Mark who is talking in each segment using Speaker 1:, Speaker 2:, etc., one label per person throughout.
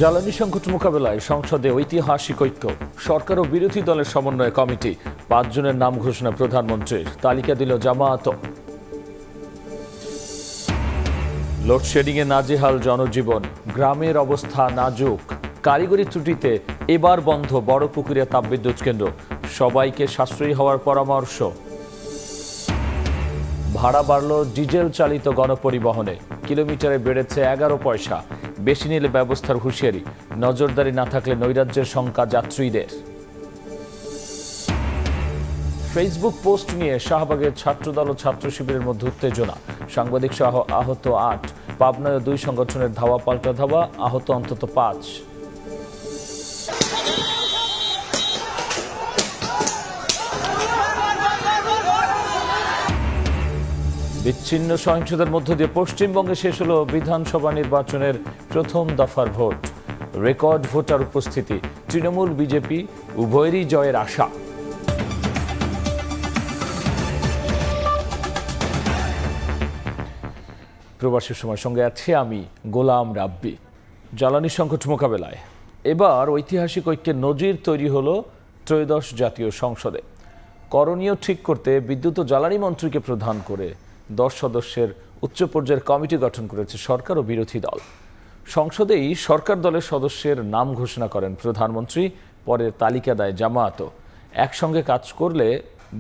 Speaker 1: জ্বালানি সংকট মোকাবেলায় সংসদে ঐতিহাসিক ঐক্য, সরকার ও বিরোধী দলের সমন্বয় কমিটি, ৫ জনের নাম ঘোষণা প্রধানমন্ত্রীর, তালিকা দিল জামায়াত। লোডশেডিংয়ে নাজেহাল জনজীবন, গ্রামের অবস্থা নাজুক, কারিগরি ত্রুটিতে এবার বন্ধ বড়পুকুরিয়া তাপবিদ্যুৎ কেন্দ্র, সবাইকে সাশ্রয়ী হওয়ার পরামর্শ। ভাড়া বাড়ল ডিজেল চালিত গণপরিবহনে, কিলোমিটারে বেড়েছে ১১ পয়সা, বেশি নিলে ব্যবস্থার হুঁশিয়ারি, নজরদারি না থাকলে নৈরাজ্যের শঙ্কা যাত্রীদের। ফেসবুক পোস্ট নিয়ে শাহবাগের ছাত্রদল ও ছাত্র শিবিরের মধ্যে উত্তেজনা, সাংবাদিক সহ আহত ৮, পাবনায় ২ সংগঠনের ধাওয়া পাল্টা ধাওয়া, আহত অন্তত ৫। বিচ্ছিন্ন সহিংসতার মধ্য দিয়ে পশ্চিমবঙ্গে শেষ হলো বিধানসভা নির্বাচনের প্রথম দফার ভোট, রেকর্ড ভোটার উপস্থিতি, তৃণমূল বিজেপি উভয়েরই জয়ের আশা। প্রবাসীর সময় সঙ্গে আছি আমি গোলাম রাব্বি। জ্বালানি সংকট মোকাবেলায় এবার ঐতিহাসিক ঐক্যের নজির তৈরি হলো ত্রয়োদশ জাতীয় সংসদে। করণীয় ঠিক করতে বিদ্যুৎ ও জ্বালানি মন্ত্রীকে প্রধান করে 10 সদস্যের উচ্চ পর্যায়ের কমিটি গঠন করেছে সরকার ও বিরোধী দল। সংসদেই সরকার দলের সদস্যের নাম ঘোষণা করেন প্রধানমন্ত্রী, পরে তালিকা দেয় জামায়াত। একসঙ্গে কাজ করলে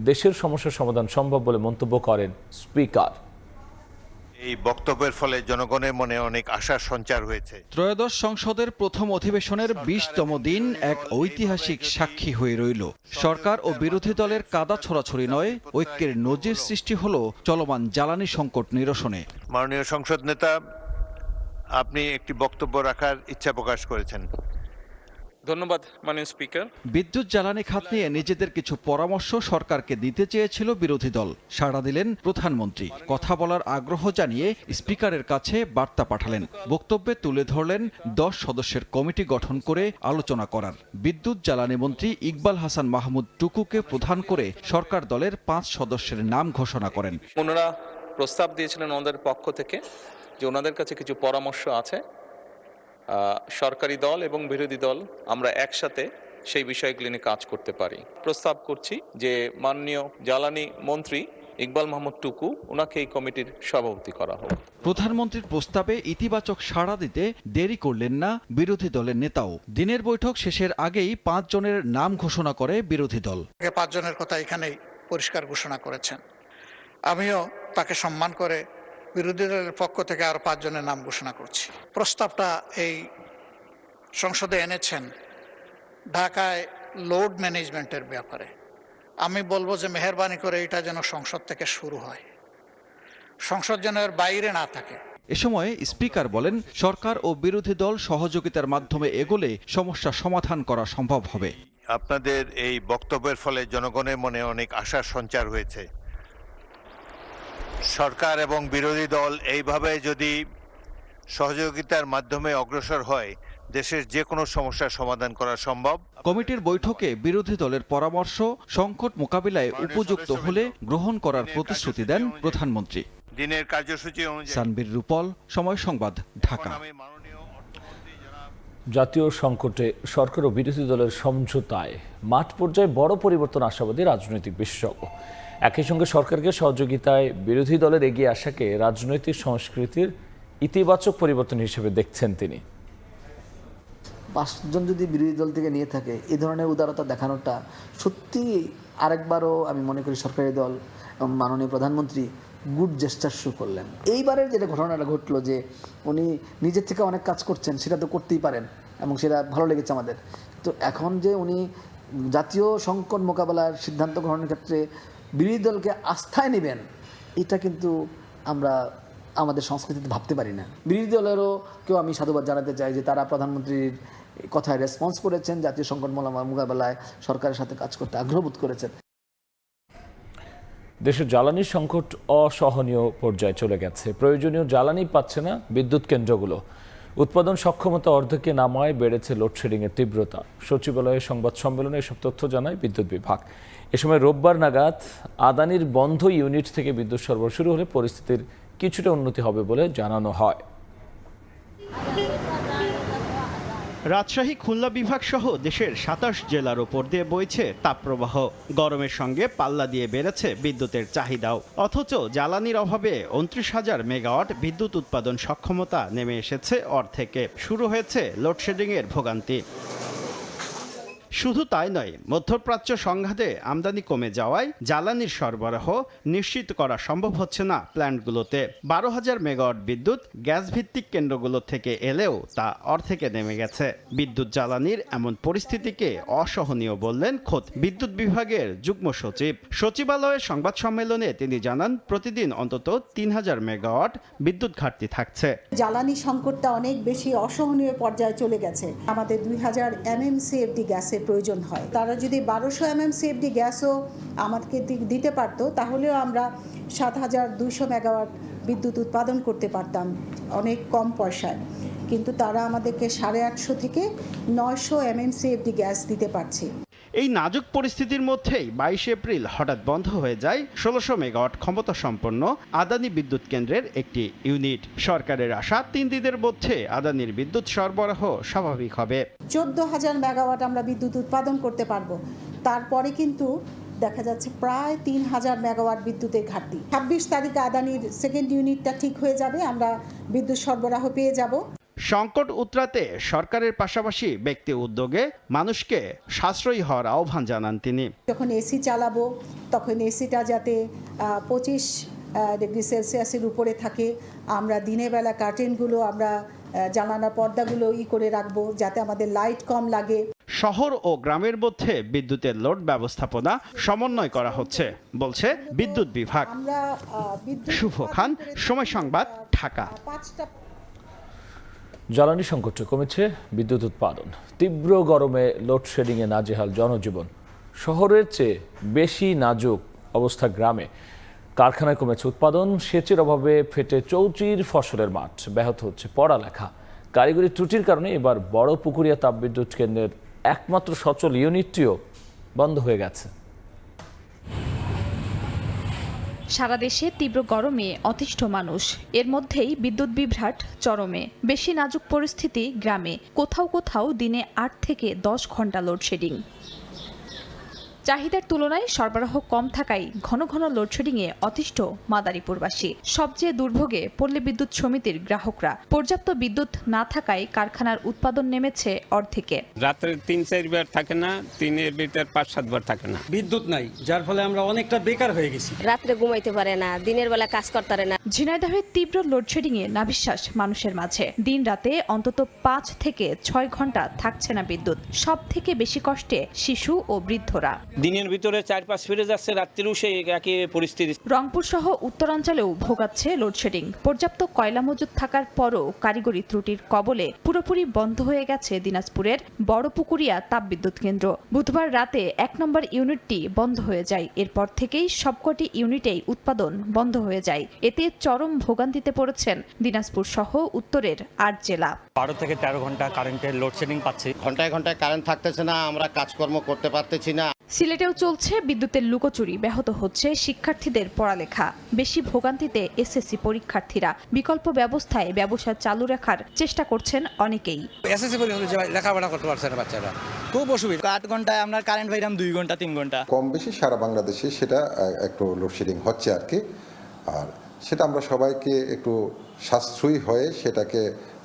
Speaker 1: দেশের সমস্যার সমাধান সম্ভব বলে মন্তব্য করেন স্পিকার।
Speaker 2: এই বক্তব্যের ফলে জনগণের মনে অনেক আশার সঞ্চার হয়েছে।
Speaker 3: ত্রয়োদশ সংসদের প্রথম অধিবেশনের 20তম দিন এক ঐতিহাসিক সাক্ষী হয়ে রইল। সরকার ও বিরোধী দলের কাদা ছোড়াছড়ি নয়, ঐক্যের নজির সৃষ্টি হলো চলমান জ্বালানি সংকট নিরসনে।
Speaker 2: মাননীয় সংসদ নেতা, আপনি একটি বক্তব্য রাখার ইচ্ছা প্রকাশ করেছেন।
Speaker 4: ধন্যবাদ মাননীয় স্পিকার।
Speaker 3: বিদ্যুৎ জ্বালানি খাত নিয়ে নিজেদের কিছু পরামর্শ সরকারকে দিতে চেয়েছিল বিরোধী দল, সাড়া দিলেন প্রধানমন্ত্রী। কথা বলার আগ্রহ জানিয়ে স্পিকারের কাছে বার্তা পাঠালেন। বক্তব্যে তুলে ধরলেন 10 সদস্যের কমিটি গঠন করে আলোচনা করার। বিদ্যুৎ জ্বালানি মন্ত্রী ইকবাল হাসান মাহমুদ টুকুকে প্রধান করে সরকার দলের 5 সদস্যের নাম ঘোষণা করেন।
Speaker 4: ওনারা প্রস্তাব দিয়েছিলেন ওনাদের পক্ষ থেকে যে ওনাদের কাছে কিছু পরামর্শ আছে, সরকারি দল এবং বিরোধী দল আমরা একসাথে সেই বিষয়গুলি নিয়ে কাজ করতে পারি। প্রস্তাব করছি যে মাননীয় জ্বালানি মন্ত্রী ইকবাল মাহমুদ টুকু ওনাকে এই কমিটির সভাপতি করা হোক।
Speaker 3: প্রধানমন্ত্রীর প্রস্তাবে ইতিবাচক সাড়া দিতে দেরি করলেন না বিরোধী দলের নেতাও। দিনের বৈঠক শেষের আগেই 5 জনের নাম ঘোষণা করে বিরোধী দল।
Speaker 5: 5 জনের কথা এখানেই পরিষ্কার ঘোষণা করেছেন। আমিও তাকে সম্মান করে বিরোধী দলের পক্ষ থেকে আরো 5 জনের নাম ঘোষণা করছি। প্রস্তাবটা এই সংসদে এনেছেন ঢাকায় লোড ম্যানেজমেন্টের ব্যাপারে। আমি বলবো যে মেহেরবানি করে এটা যেন সংসদ থেকে শুরু হয়, সংসদ যেন এর বাইরে না থাকে।
Speaker 3: এ সময় স্পিকার বলেন, সরকার ও বিরোধী দল সহযোগিতার মাধ্যমে এগোলে সমস্যা সমাধান করা সম্ভব হবে।
Speaker 2: আপনাদের এই বক্তব্যের ফলে জনগণের মনে অনেক আশার সঞ্চার হয়েছে। সরকার এবং বিরোধী দল এইভাবে যদি সহযোগিতার মাধ্যমে অগ্রসর হয়, দেশের যে কোনো সমস্যার সমাধান করা সম্ভব।
Speaker 3: কমিটির বৈঠকে বিরোধী দলের পরামর্শ সংকট মোকাবিলায় উপযুক্ত হলে গ্রহণ করার প্রতিশ্রুতি দেন প্রধানমন্ত্রী।
Speaker 2: দিনের কার্যসূচি অনুযায়ী
Speaker 3: সানবীর রূপল, সময় সংবাদ, ঢাকা।
Speaker 1: জাতীয় সংকটে সরকার ও বিরোধী দলের সমঝোতায় মাঠ পর্যায়ে বড় পরিবর্তন আশাবাদী রাজনৈতিক বিশেষজ্ঞ। একই সঙ্গে সরকারকে সহযোগিতায় বিরোধী দলের এগিয়ে আসাকে রাজনৈতিক সংস্কৃতির ইতিবাচক পরিবর্তন হিসেবে দেখছেন তিনি।
Speaker 6: 5 জন যদি বিরোধী দল থেকে নিয়ে থাকে, এই ধরনের উদারতা দেখানোটা সত্যি আরেকবারও আমি মনে করি সরকারি দল এবং মাননীয় প্রধানমন্ত্রী গুড জেস্টার শো করলেন। এইবারের যেটা ঘটনাটা ঘটলো যে উনি নিজের থেকে অনেক কাজ করছেন, সেটা তো করতেই পারেন এবং সেটা ভালো লেগেছে আমাদের। তো এখন যে উনি জাতীয় সংকট মোকাবেলার সিদ্ধান্ত গ্রহণের ক্ষেত্রে বিরোধী দলকে আস্থায় নেবেন, এটা কিন্তু আমরা আমাদের সংস্কৃতিতে ভাবতে পারি না। বিরোধী দলেরও কেউ আমি সাধুবাদ জানাতে চাই যে তারা প্রধানমন্ত্রীর কথায় রেসপন্স করেছেন, জাতীয় সংকট মোকাবেলায় সরকারের সাথে কাজ করতে আগ্রহবোধ করেছেন।
Speaker 1: দেশের জ্বালানি সংকট অসহনীয় পর্যায়ে চলে গেছে। প্রয়োজনীয় জ্বালানি পাচ্ছে না বিদ্যুৎ কেন্দ্রগুলো। উৎপাদন সক্ষমতা অর্ধেকে নামায় বেড়েছে লোডশেডিংয়ের তীব্রতা। সচিবালয়ে সংবাদ সম্মেলনে এসব তথ্য জানায় বিদ্যুৎ বিভাগ। এ সময় রোববার নাগাদ আদানির বন্ধ ইউনিট থেকে বিদ্যুৎ সরবরাহ শুরু হলে পরিস্থিতির কিছুটা উন্নতি হবে বলে জানানো হয়।
Speaker 7: রাজশাহী খুলনা বিভাগ সহ দেশের ২৭ জেলার ওপর দিয়ে বইছে তাপপ্রবাহ। গরমের সঙ্গে পাল্লা দিয়ে বেড়েছে বিদ্যুতের চাহিদাও। অথচ জ্বালানির অভাবে ২৯,০০০ মেগাওয়াট বিদ্যুৎ উৎপাদন সক্ষমতা নেমে এসেছে অর্ধেকে। শুরু হয়েছে লোডশেডিংয়ের ভোগান্তি। শুধু তাই নয়, মধ্যপ্রাচ্য সংঘাতে আমদানি কমে যাওয়ায় জ্বালানির সরবরাহ নিশ্চিত করা সম্ভব হচ্ছে না প্ল্যান্টগুলোতে। ১২,০০০ মেগাওয়াট বিদ্যুৎ গ্যাস ভিত্তিক কেন্দ্রগুলো থেকে এলেও তা অর্ধেকে নেমে গেছে। বিদ্যুৎ জ্বালানির এমন পরিস্থিতিকে অসহনীয় বললেন খোদ বিদ্যুৎ বিভাগের যুগ্ম সচিব। সচিবালয়ের সংবাদ সম্মেলনে তিনি জানান, প্রতিদিন অন্তত ৩,০০০ মেগাওয়াট বিদ্যুৎ ঘাটতি থাকছে।
Speaker 8: জ্বালানি সংকটটা অনেক বেশি অসহনীয় পর্যায়ে চলে গেছে। আমাদের ২,০০০ MMCFD গ্যাসের প্রয়োজন হয়। তারা যদি ১২০০ MMCFD গ্যাসও আমাদেরকে দিতে পারতো, তাহলেও আমরা ৭,২০০ মেগাওয়াট বিদ্যুৎ উৎপাদন করতে পারতাম অনেক কম পয়সায়। কিন্তু তারা আমাদেরকে 850 থেকে 900 MMCFD গ্যাস দিতে পারছে।
Speaker 7: এই নাজুক পরিস্থিতির মধ্যেই ২২ এপ্রিল হঠাৎ বন্ধ হয়ে যায় ১৬০০ মেগাওয়াট ক্ষমতা সম্পন্ন আদানি বিদ্যুৎ কেন্দ্রের একটি ইউনিট। সরকারের আশা ৩ দিনের মধ্যে আদানির বিদ্যুৎ সরবরাহ স্বাভাবিক হবে।
Speaker 8: ১৪,০০০ মেগাওয়াট আমরা বিদ্যুৎ উৎপাদন করতে পারবো। তারপরে কিন্তু দেখা যাচ্ছে প্রায় ৩,০০০ মেগাওয়াট বিদ্যুতের ঘাটতি। ২৬ তারিখে আদানির সেকেন্ড ইউনিটটা ঠিক হয়ে যাবে, আমরা বিদ্যুৎ সরবরাহ পেয়ে যাব।
Speaker 7: সংকট উতরাতে সরকারের পাশাপাশি ব্যক্তি উদ্যোগে মানুষকে সাশ্রয়ী হওয়ার আহ্বান জানান তিনি।
Speaker 8: যখন এসি চালাবো তখন এসিটা যাতে 25 ডিগ্রি সেলসিয়াসের উপরে থাকে। আমরা দিনের বেলা কার্টেনগুলো, আমরা জানালার পর্দাগুলো করে রাখবো যাতে আমাদের লাইট কম লাগে।
Speaker 7: শহর ও গ্রামের মধ্যে বিদ্যুতের লোড ব্যবস্থাপনা সমন্বয় করা হচ্ছে বলছে বিদ্যুৎ বিভাগ। শুভ খান, সময় সংবাদ, ঢাকা।
Speaker 1: জ্বালানি সংকটে কমেছে বিদ্যুৎ উৎপাদন। তীব্র গরমে লোডশেডিংয়ে নাজেহাল জনজীবন। শহরের চেয়ে বেশি নাজুক অবস্থা গ্রামে। কারখানায় কমেছে উৎপাদন, সেচের অভাবে ফেটে চৌচির ফসলের মাঠ, ব্যাহত হচ্ছে পড়ালেখা। কারিগরি ত্রুটির কারণে এবার বড় পুকুরিয়া তাপবিদ্যুৎ কেন্দ্রের একমাত্র সচল ইউনিটটিও বন্ধ হয়ে গেছে।
Speaker 9: সারা দেশে তীব্র গরমে অতিষ্ঠ মানুষ। এর মধ্যেই বিদ্যুৎ বিভ্রাট চরমে। বেশি নাজুক পরিস্থিতি গ্রামে। কোথাও কোথাও দিনে ৮ থেকে ১০ ঘন্টা লোডশেডিং। চাহিদার তুলনায় সরবরাহ কম থাকায় ঘন ঘন লোডশেডিংয়ে অতিষ্ঠ মাদারীপুরবাসী। সবচেয়ে দুর্ভোগে পল্লী বিদ্যুৎ সমিতির গ্রাহকরা। পর্যাপ্ত বিদ্যুৎ না থাকায় কারখানার উৎপাদন নেমেছে অর্ধেকে।
Speaker 10: রাত্রে ৩-৪ বার থাকে না, দিনের ভিতর ৫-৭ বার থাকে না।
Speaker 11: বিদ্যুৎ নাই, যার ফলে আমরা অনেকটা বেকার হয়ে গেছি।
Speaker 12: রাত্রে ঘুমাইতে পারে না, দিনের বেলা কাজ করতে পারে না।
Speaker 9: ঝিনাইদহের তীব্র লোডশেডিংয়ে নাভিশ্বাস মানুষের মাঝে। দিন রাতে অন্তত ৫ থেকে ৬ ঘন্টা থাকছে না বিদ্যুৎ। সব থেকে বেশি কষ্টে শিশু ও বৃদ্ধরা।
Speaker 11: দিনের ভিতরে ৪-৫ ফিরে যাচ্ছে, রাত্রিও সেই একই পরিস্থিতি।
Speaker 9: রংপুর সহ উত্তরাঞ্চলেও ভোগাচ্ছে লোডশেডিং। পর্যাপ্ত কয়লা মজুত থাকার পরও কারিগরি ত্রুটির কবলে পুরোপুরি বন্ধ হয়ে গেছে দিনাজপুরের বড়পুকুরিয়া তাপবিদ্যুৎ কেন্দ্র। বুধবার রাতে ১ নম্বর ইউনিটটি বন্ধ হয়ে যায়। এরপর থেকেই সবকটি ইউনিটেই উৎপাদন বন্ধ হয়ে যায়। এতে চরম ভোগান্তিতে পড়েছেন দিনাজপুর সহ উত্তরের ৮ জেলা।
Speaker 11: ১২ থেকে ১৩ ঘন্টা কারেন্টের লোডশেডিং পাচ্ছি।
Speaker 13: ঘন্টায় ঘন্টায় কারেন্ট থাকতেছে না, আমরা কাজকর্ম করতে পারতেছি না।
Speaker 9: সিলেটেও চলছে বিদ্যুতের লুকোচুরি। ব্যাহত হচ্ছে শিক্ষার্থীদের পড়ালেখা। বেশি ভোগান্তিতে এসএসসি পরীক্ষার্থীরা। বিকল্প ব্যবস্থায় ব্যবসা চালু রাখার চেষ্টা করছেন অনেকেই।
Speaker 11: এসএসসি পরীক্ষা লেখাপড়া করতে পারছে না বাচ্চারা, খুব অসুবিধা। ৮ ঘন্টায় আমরা কারেন্ট পাইলাম 2 ঘন্টা 3 ঘন্টা।
Speaker 14: কম বেশি সারা বাংলাদেশে সেটা একটু লোডশেডিং হচ্ছে আর কি। আর সেটা আমরা সবাইকে একটু সাশ্রয়ী হয়ে সেটাকে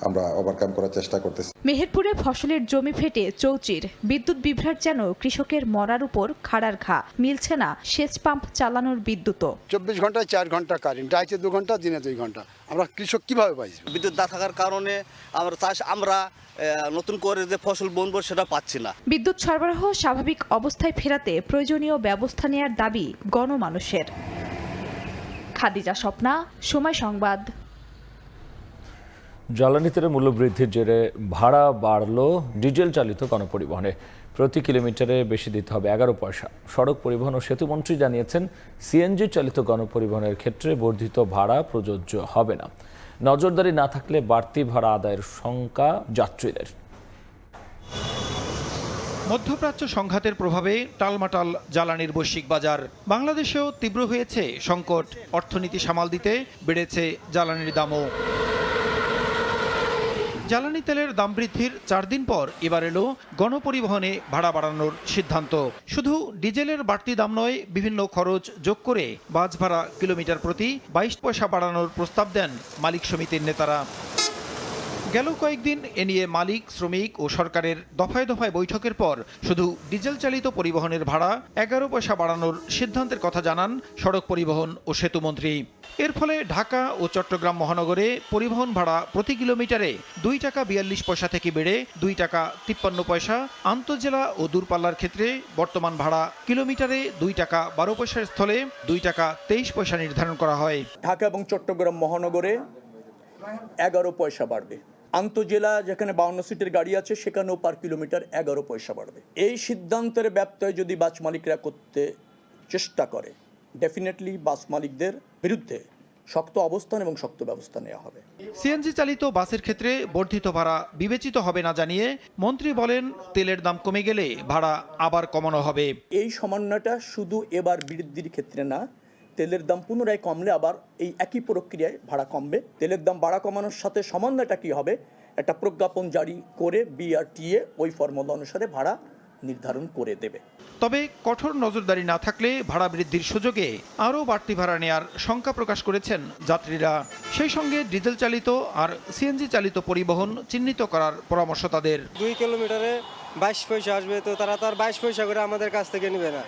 Speaker 14: আমরা ওভারকাম করার চেষ্টা করতেছি।
Speaker 9: মেহেরপুরে ফসলের জমি ফেটে চৌচির। বিদ্যুৎ বিভ্রাট যেন কৃষকের মরার উপর খাড়ার ঘা। মিলছে না সেচ পাম্প চালানোর বিদ্যুৎও।
Speaker 13: 24 ঘন্টায় 4 ঘন্টা কারেন্ট, রাতে 2 ঘন্টা, দিনে 2 ঘন্টা। আমরা কৃষক কিভাবে পাই?
Speaker 11: বিদ্যুৎ না থাকার কারণে আমরা নতুন করে যে ফসল বুনবো সেটা পাচ্ছি না।
Speaker 9: বিদ্যুৎ সরবরাহ স্বাভাবিক অবস্থায় ফেরাতে প্রয়োজনীয় ব্যবস্থা নেওয়ার দাবি গণমানুষের। খাদিজা স্বপ্না, সময় সংবাদ।
Speaker 1: জ্বালানি তেলের মূল্যবৃদ্ধির জেরে ভাড়া বাড়ল ডিজেল চালিত গণপরিবহনে। প্রতি কিলোমিটারে বেশি দিতে হবে 11 পয়সা। সড়ক পরিবহন ও সেতুমন্ত্রী জানিয়েছেন, সিএনজি চালিত গণপরিবহনের ক্ষেত্রে বর্ধিত ভাড়া প্রযোজ্য হবে না। নজরদারি না থাকলে বাড়তি ভাড়া আদায়ের শঙ্কা যাত্রীদের।
Speaker 3: মধ্যপ্রাচ্য সংঘাতের প্রভাবে টালমাটাল জ্বালানির বৈশ্বিক বাজার। বাংলাদেশেও তীব্র হয়েছে সংকট। অর্থনীতি সামাল দিতে বেড়েছে জ্বালানির দামও। জ্বালানি তেলের দাম বৃদ্ধির ৪ দিন পর এবার এলো গণপরিবহনে ভাড়া বাড়ানোর সিদ্ধান্ত। শুধু ডিজেলের বাড়তি দাম নয়, বিভিন্ন খরচ যোগ করে বাস ভাড়া কিলোমিটার প্রতি ২২ পয়সা বাড়ানোর প্রস্তাব দেন মালিক সমিতির নেতারা। গেল কয়েকদিন এ নিয়ে মালিক, শ্রমিক ও সরকারের দফায় দফায় বৈঠকের পর শুধু ডিজেল চালিত পরিবহনের ভাড়া ১১ পয়সা বাড়ানোর সিদ্ধান্তের কথা জানান সড়ক পরিবহন ও সেতুমন্ত্রী। এর ফলে ঢাকা ও চট্টগ্রাম মহানগরে পরিবহন ভাড়া প্রতি কিলোমিটারে ২ টাকা ৪২ পয়সা থেকে বেড়ে ২ টাকা ৫৩ পয়সা, আন্তঃজেলা ও দূরপাল্লার ক্ষেত্রে বর্তমান ভাড়া কিলোমিটারে ২ টাকা ১২ পয়সার স্থলে ২ টাকা ২৩ পয়সা নির্ধারণ করা হয়।
Speaker 15: ঢাকা এবং চট্টগ্রাম মহানগরে ১১ পয়সা বাড়বে। আন্তঃজেলা যেখানে ৫২ সিটের গাড়ি আছে সেখানেও পার কিলোমিটার ১১ পয়সা বাড়বে। এই সিদ্ধান্তের ব্যত্যয় যদি বাস মালিকরা করতে চেষ্টা করে, ডেফিনেটলি বাস মালিকদের বিরুদ্ধে শক্ত অবস্থান এবং শক্ত ব্যবস্থা নেওয়া হবে।
Speaker 3: সিএনজি চালিত বাসের ক্ষেত্রে বর্ধিত ভাড়া বিবেচিত হবে না জানিয়ে মন্ত্রী বলেন, তেলের দাম কমে গেলে ভাড়া আবার কমানো হবে।
Speaker 15: এই সমন্বয়টা শুধু এবার বৃদ্ধির ক্ষেত্রে না, তেলের দাম পুনরায় কমলে আবার এই একই প্রক্রিয়ায় ভাড়া কমবে। তেলের দাম ভাড়া কমানোর সাথে সমন্বয়টা কী হবে, একটা প্রজ্ঞাপন জারি করে বিআরটিএ ওই ফর্মুলা অনুসারে ভাড়া নির্ধারণ করে দেবে।
Speaker 3: তবে কঠোর নজরদারি না থাকলে ভাড়া বৃদ্ধির সুযোগে আরও বাড়তি ভাড়া নেয়ার শঙ্কা প্রকাশ করেছেন যাত্রীরা। সেই সঙ্গে ডিজেল চালিত আর সিএনজি চালিত পরিবহন চিহ্নিত করার পরামর্শ তাদের।
Speaker 16: ২ কিলোমিটারে ২২ পয়সা আসবে, তো তারা তো আর ২২ পয়সা করে আমাদের কাছ থেকে নেবে না,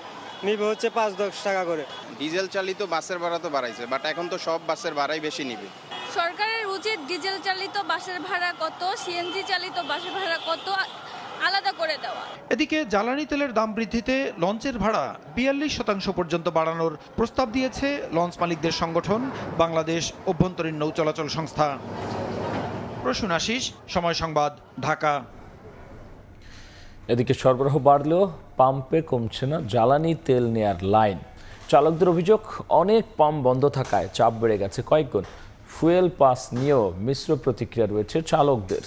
Speaker 16: নিবে হচ্ছে ৫-১০ টাকা করে।
Speaker 17: ডিজেল চালিত বাসের ভাড়া তো বাড়াইছে, বাট এখন তো সব বাসের ভাড়াই বেশি নিবে।
Speaker 18: সরকারের উচিত ডিজেল চালিত বাসের ভাড়া কত, সিএনজি চালিত বাসের ভাড়া কত আলাদা করে দেওয়া।
Speaker 3: এদিকে জ্বালানি তেলের দাম বৃদ্ধিতে লঞ্চের ভাড়া ৪২% পর্যন্ত বাড়ানোর প্রস্তাব দিয়েছে লঞ্চ মালিকদের সংগঠন বাংলাদেশ অভ্যন্তরীণ নৌ চলাচল সংস্থা। প্রসূন আশিস, সময় সংবাদ, ঢাকা।
Speaker 1: এদিকে সরবরাহ বাড়লেও পাম্পে কমছে না জ্বালানি তেল নেয়ার লাইন। চালকদের অভিযোগ, অনেক পাম্প বন্ধ থাকায় চাপ বেড়ে গেছে কয়েকগুণ। ফুয়েল পাস নিয়েও মিশ্র প্রতিক্রিয়া রয়েছে চালকদের।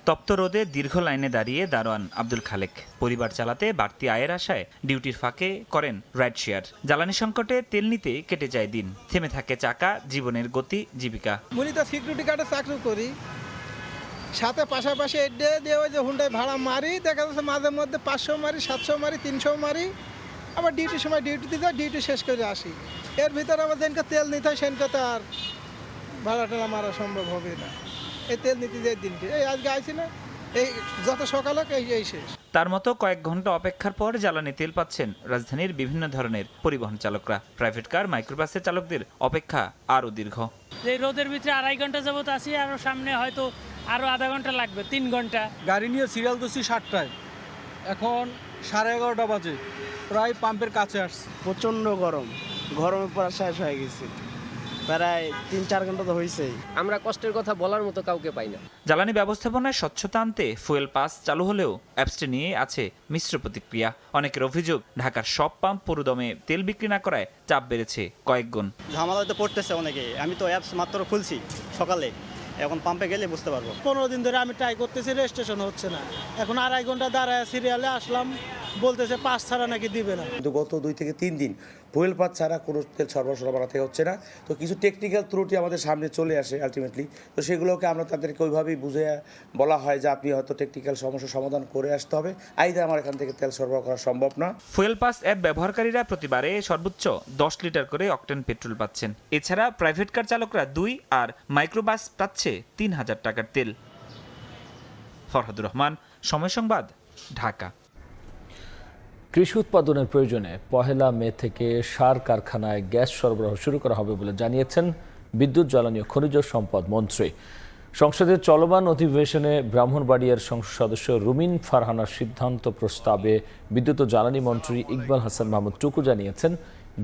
Speaker 19: তপ্ত রোদে দীর্ঘ লাইনে দাঁড়িয়ে দারোয়ান আব্দুল খালেক পরিবার চালাতে বাড়তি আয়ের আশায় ডিউটির ফাঁকে করেন রাইড শেয়ার। জ্বালানি সংকটে তেল নিতে কেটে যায় দিন, থেমে থাকে চাকা, জীবনের গতি, জীবিকা।
Speaker 20: মূলত সিকিউরিটি গার্ডে চাকরি করি, সাথে পাশাপাশি এডে দিয়ে ওই যে হুন্ডায় ভাড়া মারি, দেখা যাচ্ছে মাঝে মধ্যে 500 মারি, 700 মারি, 300 মারি, আবার ডিউটির সময় ডিউটি যাই, ডিউটি শেষ করে আসি। এর ভিতরে আবার যেনকে তেল নিতে হয় সেনকে তো আর ভাড়া টাড়া মারা সম্ভব হবে না। এই তেল নিতে যাই দিনটি, এই আজকে আইসি না, এই যত সকালে এই শেষ।
Speaker 19: তার মতো কয়েক ঘন্টা অপেক্ষার পর জ্বালানি তেল পাচ্ছেন রাজধানীর বিভিন্ন ধরনের পরিবহন চালকরা। প্রাইভেট কার, মাইক্রোবাসের চালকদের অপেক্ষা আরও দীর্ঘ।
Speaker 21: এই রোদের ভিতরে 2.5 ঘন্টা যাবত আছি, আর সামনে হয়তো আরও আধা ঘন্টা লাগবে, 3 ঘন্টা।
Speaker 22: গাড়ি নিয়ে সিরিয়াল দিচ্ছি 7টায়, এখন 11:30 বাজে, প্রায় পাম্পের কাছে আসছে।
Speaker 23: প্রচণ্ড গরম, গরমে পড়া শেষ হয়ে গেছে, প্রায় 3-4 ঘন্টা তো হয়েছেই। আমরা কষ্টের কথা বলার মতো কাউকে পাই না।
Speaker 19: জ্বালানি ব্যবস্থাপনায় স্বচ্ছতা আনতে ফুয়েল পাস চালু হলেও অ্যাপসটি নিয়ে আছে মিশ্র প্রতিক্রিয়া। অনেকের অভিযোগ, ঢাকার সব পাম্প পুরোদমে তেল বিক্রি না করায় চাপ বেড়েছে কয়েক গুণ।
Speaker 23: ঝামেলাতে পড়তেছে অনেকে। আমি তো অ্যাপস মাত্র খুলছি সকালে, এখন পাম্পে গেলে বুঝতে পারবো।
Speaker 20: 15 দিন ধরে আমি ট্রাই করতেছি, রেজিস্ট্রেশন হচ্ছে না। এখন 2.5 ঘন্টা দাঁড়ায় সিরিয়ালে আসলাম, বলতেছে পাস ছাড়া নাকি দিবে না।
Speaker 24: কিন্তু গত 2 থেকে 3 দিন ফুয়েল পাস ছাড়া কোনো তেল সরবরাহ থেকে হচ্ছে না। তো কিছু টেকনিক্যাল ত্রুটি আমাদের সামনে চলে আসে আলটিমেটলি, তো সেগুলোকে আমরা তাদেরকে ওইভাবেই বুঝে বলা হয় যে আপনি হয়তো টেকনিক্যাল সমস্যা সমাধান করে আসতে হবে, আইদা আমার এখান থেকে তেল সরবরাহ করা সম্ভব না।
Speaker 19: ফুয়েল পাস অ্যাপ ব্যবহারকারীরা প্রতিবারে সর্বোচ্চ 10 লিটার করে অকটেন পেট্রোল পাচ্ছেন। এছাড়া প্রাইভেট কার চালকরা 2 আর মাইক্রোবাস পাচ্ছে 3000 টাকার তেল। ফরহাদুর রহমান, সময় সংবাদ, ঢাকা।
Speaker 1: কৃষি উৎপাদনের প্রয়োজনে 1 মে থেকে সার কারখানায় গ্যাস সরবরাহ শুরু করা হবে বলে জানিয়েছেন বিদ্যুৎ, জ্বালানি ও খনিজ সম্পদ মন্ত্রী। সংসদের চলমান অধিবেশনে ব্রাহ্মণবাড়িয়ার সংসদ সদস্য রুমিন ফারহানার সিদ্ধান্ত প্রস্তাবে বিদ্যুৎ ও জ্বালানি মন্ত্রী ইকবাল হাসান মাহমুদ টুকু জানিয়েছেন,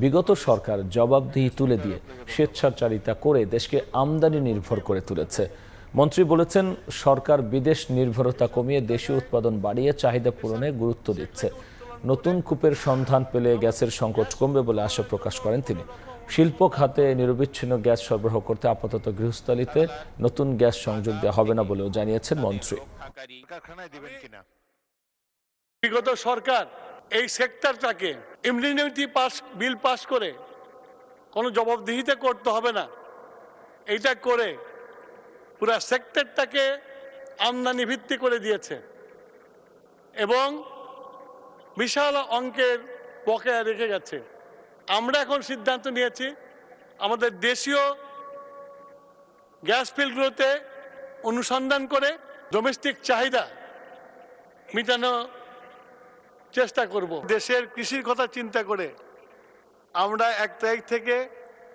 Speaker 1: বিগত সরকার জবাবদিহি তুলে দিয়ে স্বেচ্ছাচারিতা করে দেশকে আমদানি নির্ভর করে তুলেছে। মন্ত্রী বলেছেন, সরকার বিদেশ নির্ভরতা কমিয়ে দেশীয় উৎপাদন বাড়িয়ে চাহিদা পূরণে গুরুত্ব দিচ্ছে। নতুন কূপের সন্ধান পেলে গ্যাসের সংকট কমবে বলে আশা প্রকাশ করেন তিনি। শিল্প খাতে নিরবিচ্ছিন্ন গ্যাস সরবরাহ করতে আপাতত গৃহস্থালিতে নতুন গ্যাস সংযোগ দেওয়া হবে না বলেও জানিয়েছেন মন্ত্রী।
Speaker 25: বিগত সরকার এই সেক্টরটাকে ইমডিনিটি বিল পাস করে কোনো জবাবদিহিতে করতে হবে না, এইটা করে পুরো সেক্টরটাকে আমদানি ভিত্তি করে দিয়েছে এবং বিশাল অঙ্কের বকেয়া রেখে গেছে। আমরা এখন সিদ্ধান্ত নিয়েছি আমাদের দেশীয় গ্যাস ফিল্ডগুলোতে অনুসন্ধান করে ডোমেস্টিক চাহিদা মেটানো চেষ্টা করব। দেশের কৃষির কথা চিন্তা করে আমরা 1 তারিখ থেকে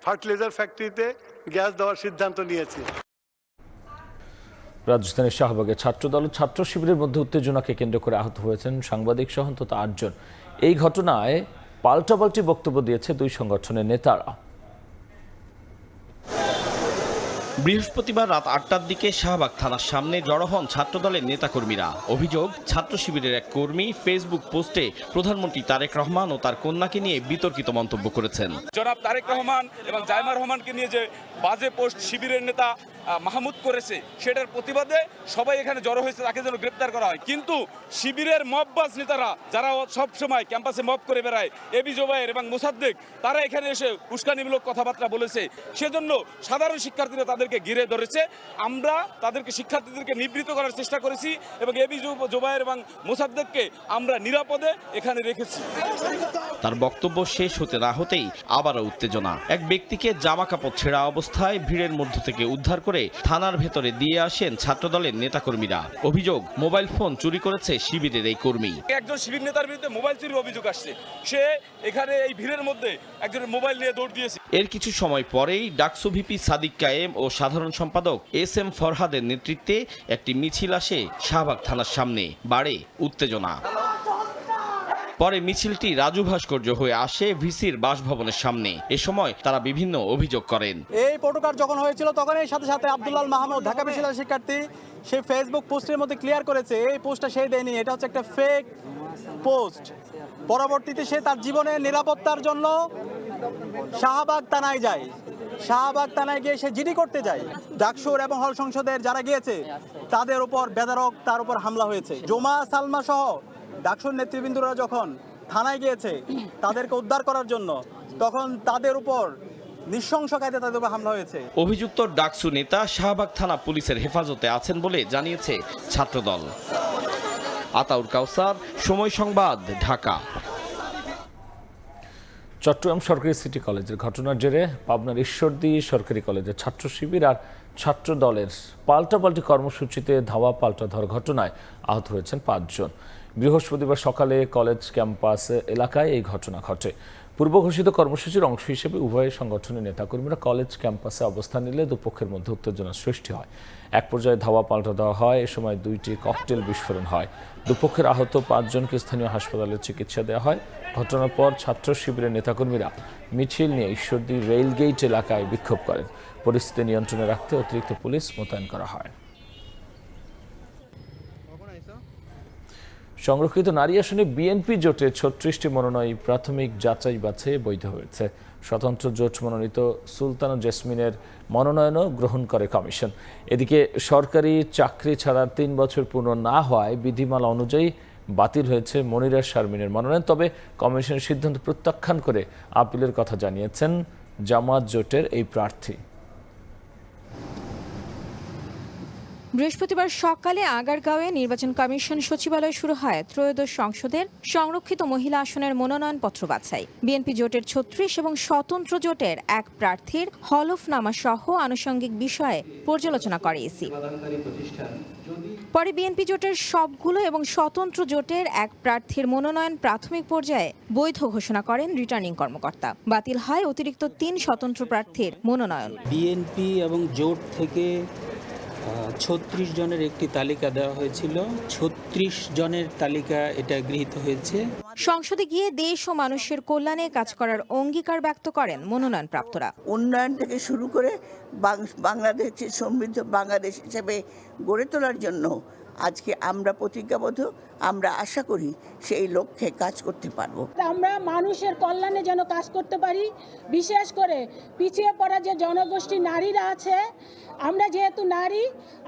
Speaker 25: ফার্টিলাইজার ফ্যাক্টরিতে গ্যাস দেওয়ার সিদ্ধান্ত নিয়েছি।
Speaker 1: রাজধানীর শাহবাগে ছাত্রদল ও ছাত্র শিবিরের মধ্যে উত্তেজনাকে কেন্দ্র করে আহত হয়েছেন সাংবাদিক সহ অন্তত 8 জন। এই ঘটনায় পাল্টাপাল্টি বক্তব্য দিয়েছে দুই সংগঠনের নেতারা।
Speaker 7: বৃহস্পতিবার রাত 8টার দিকে শাহবাগ থানার সামনে জড়ো হন ছাত্রদলের নেতাকর্মীরা। অভিযোগ, ছাত্র শিবিরের এক কর্মী ফেসবুক পোস্টে প্রধানমন্ত্রী তারেক রহমান ও তার কন্যাকে নিয়ে বিতর্কিত মন্তব্য করেছেন।
Speaker 2: জনাব তারেক রহমান এবং জাইমা রহমানকে নিয়ে যে বাজে পোস্ট শিবিরের নেতা মাহমুদ করেছে, সেটার প্রতিবাদে সবাই এখানে জড়ো হয়েছে, তাকে যেন গ্রেপ্তার করা হয়। কিন্তু শিবিরের মববাজ নেতারা যারা সব সময় ক্যাম্পাসে মব করে বেড়ায়, এবি জোবায়ের এবং মোসাদ্দেক, তারা এখানে এসে উস্কানিমূলক কথাবার্তা বলেছে। সেজন্য সাধারণ শিক্ষার্থীরা তাদেরকে ঘিরে ধরেছে। আমরা তাদেরকে শিক্ষার্থীদেরকে নিবৃত্ত করার চেষ্টা করেছি এবং এবি জোবায়ের এবং মোসাদ্দেককে আমরা নিরাপদে এখানে রেখেছি।
Speaker 7: তার বক্তব্য শেষ হতে না হতেই আবারও উত্তেজনা। এক ব্যক্তিকে জামা কাপড় ছেঁড়া অবস্থায় ভিড়ের মধ্য থেকে উদ্ধার করে থানার ভেতরে দিয়ে আসেন ছাত্রদলের নেতাকর্মীরা। অভিযোগ, মোবাইল ফোন চুরি করেছে শিবিরের এই কর্মী।
Speaker 2: একজন শিবির নেতার বিরুদ্ধে মোবাইল চুরির অভিযোগ আসছে, সে এখানে এই ভিড়ের মধ্যে একজনের মোবাইল নিয়ে দৌড় দিয়েছে।
Speaker 7: এর কিছু সময় পরেই ডাকসু ভিপি সাদিক কায়েম ও সাধারণ সম্পাদক SM ফরহাদের নেতৃত্বে একটি মিছিল আসে শাহবাগ থানার সামনে। বাড়ে উত্তেজনা। পরে মিছিলটি রাজু ভাস্কর্য হয়ে আসে ভিসির বাসভবনের সামনে। এ সময় তারা বিভিন্ন অভিযোগ করেন।
Speaker 4: এই পটুকার যখন হয়েছিল তখন এই সাথে সাথে আব্দুল্লাল মাহমুদ, ঢাকা বিশ্ববিদ্যালয়ের শিক্ষার্থী, সে ফেসবুক পোস্টের মধ্যে ক্লিয়ার করেছে এই পোস্টটা সে দেয়নি, এটা হচ্ছে একটা ফেক পোস্ট। পরবর্তীতে সে তার জীবনের নিরাপত্তার জন্য শাহবাগ থানায় যায়। শাহবাগ থানায় গিয়ে সে জিডি করতে যায়। ডাকসুর এবং হল সংসদের যারা গিয়েছে তাদের উপর বেধড়ক তার উপর হামলা হয়েছে। জোমা সালমা সহ ডাকসুর নেতৃবৃন্দরা যখন থানায় গিয়েছে তাদেরকে উদ্ধার করার জন্য, তখন তাদের উপর নৃশংস কায়দায় তাদের উপর হামলা হয়েছে।
Speaker 7: অভিযুক্ত ডাকসু নেতা শাহবাগ থানা পুলিশের হেফাজতে আছেন বলে জানিয়েছে ছাত্রদল। আতাউর কাউসার, সময় সংবাদ, ঢাকা।
Speaker 1: চট্টগ্রাম সরকারি সিটি কলেজের ঘটনার জেরে পাবনার ঈশ্বরদী সরকারি কলেজের ছাত্র শিবির আর ছাত্র দলের পাল্টাপাল্টি কর্মসূচিতে ধাওয়া পাল্টা ধর ঘটনায় আহত হয়েছেন 5 জন। বৃহস্পতিবার সকালে কলেজ ক্যাম্পাস এলাকায় এই ঘটনা ঘটে। পূর্ব ঘোষিত কর্মসূচির অংশ হিসেবে উভয় সংগঠনের নেতাকর্মীরা কলেজ ক্যাম্পাসে অবস্থান নিলে দুপক্ষের মধ্যে উত্তেজনার সৃষ্টি হয়। এক পর্যায়ে ধাওয়া পাল্টা দেওয়া হয়। এ সময় 2টি ককটেল বিস্ফোরণ হয়। দুপক্ষের আহত 5 জনকে স্থানীয় হাসপাতালে চিকিৎসা দেওয়া হয়। ঘটনার পর ছাত্র শিবিরের নেতাকর্মীরা মিছিল নিয়ে ঈশ্বরদী রেলগেট এলাকায় বিক্ষোভ করেন। পরিস্থিতি নিয়ন্ত্রণে রাখতে অতিরিক্ত পুলিশ মোতায়েন করা হয়। সংরক্ষিত নারী আসনে বিএনপি জোটে 36টি মনোনয়ন প্রাথমিক যাচাই বাছাই বৈধ হয়েছে। স্বতন্ত্র জোট মনোনীত সুলতানা জেসমিনের মনোনয়নও গ্রহণ করে কমিশন। এদিকে সরকারি চাকরি ছাড়ার 3 বছর পূর্ণ না হওয়ায় বিধিমালা অনুযায়ী বাতিল হয়েছে মনিরা শারমিনের মনোনয়ন। তবে কমিশনের সিদ্ধান্ত প্রত্যাখ্যান করে আপিলের কথা জানিয়েছেন জামায়াত জোটের এই প্রার্থী।
Speaker 5: বৃহস্পতিবার সকালে আগারগাঁওয়ে নির্বাচন কমিশন সচিবালয়ে শুরু হয় ত্রয়োদশ সংসদের সংরক্ষিত মহিলা আসনের মনোনয়নপত্র বাছাই। বিএনপি জোটের 36 এবং স্বতন্ত্র জোটের এক প্রার্থীর হলফনামা সহ আনুষঙ্গিক বিষয়ে পর্যালোচনা করে ইসি। পরে বিএনপি জোটের সবগুলো এবং স্বতন্ত্র জোটের এক প্রার্থীর মনোনয়ন প্রাথমিক পর্যায়ে বৈধ ঘোষণা করেন রিটার্নিং কর্মকর্তা। বাতিল হয় অতিরিক্ত 3 স্বতন্ত্র প্রার্থীর মনোনয়ন।
Speaker 6: বিএনপি এবং জোট থেকে 36 জনের একটি তালিকা দেওয়া হয়েছিল। 36 জনের তালিকা এটা গৃহীত হয়েছে।
Speaker 5: সংসদে গিয়ে দেশ ও মানুষের কল্যাণে কাজ করার অঙ্গীকার ব্যক্ত করেন মনোনয়ন প্রাপ্তরা।
Speaker 8: উন্নয়ন থেকে শুরু করে বাংলাদেশের সমৃদ্ধ বাংলাদেশ হিসেবে গড়ে তোলার জন্য আজকে আমরা প্রতিজ্ঞাবদ্ধ। আমরা আশা করি সেই লক্ষ্যে কাজ করতে পারবো।
Speaker 26: আমরা মানুষের কল্যাণে যেন কাজ করতে পারি, বিশেষ করে পিছিয়ে পড়া যে জনগোষ্ঠী নারীরা আছে, আমরা যেহেতু নারী,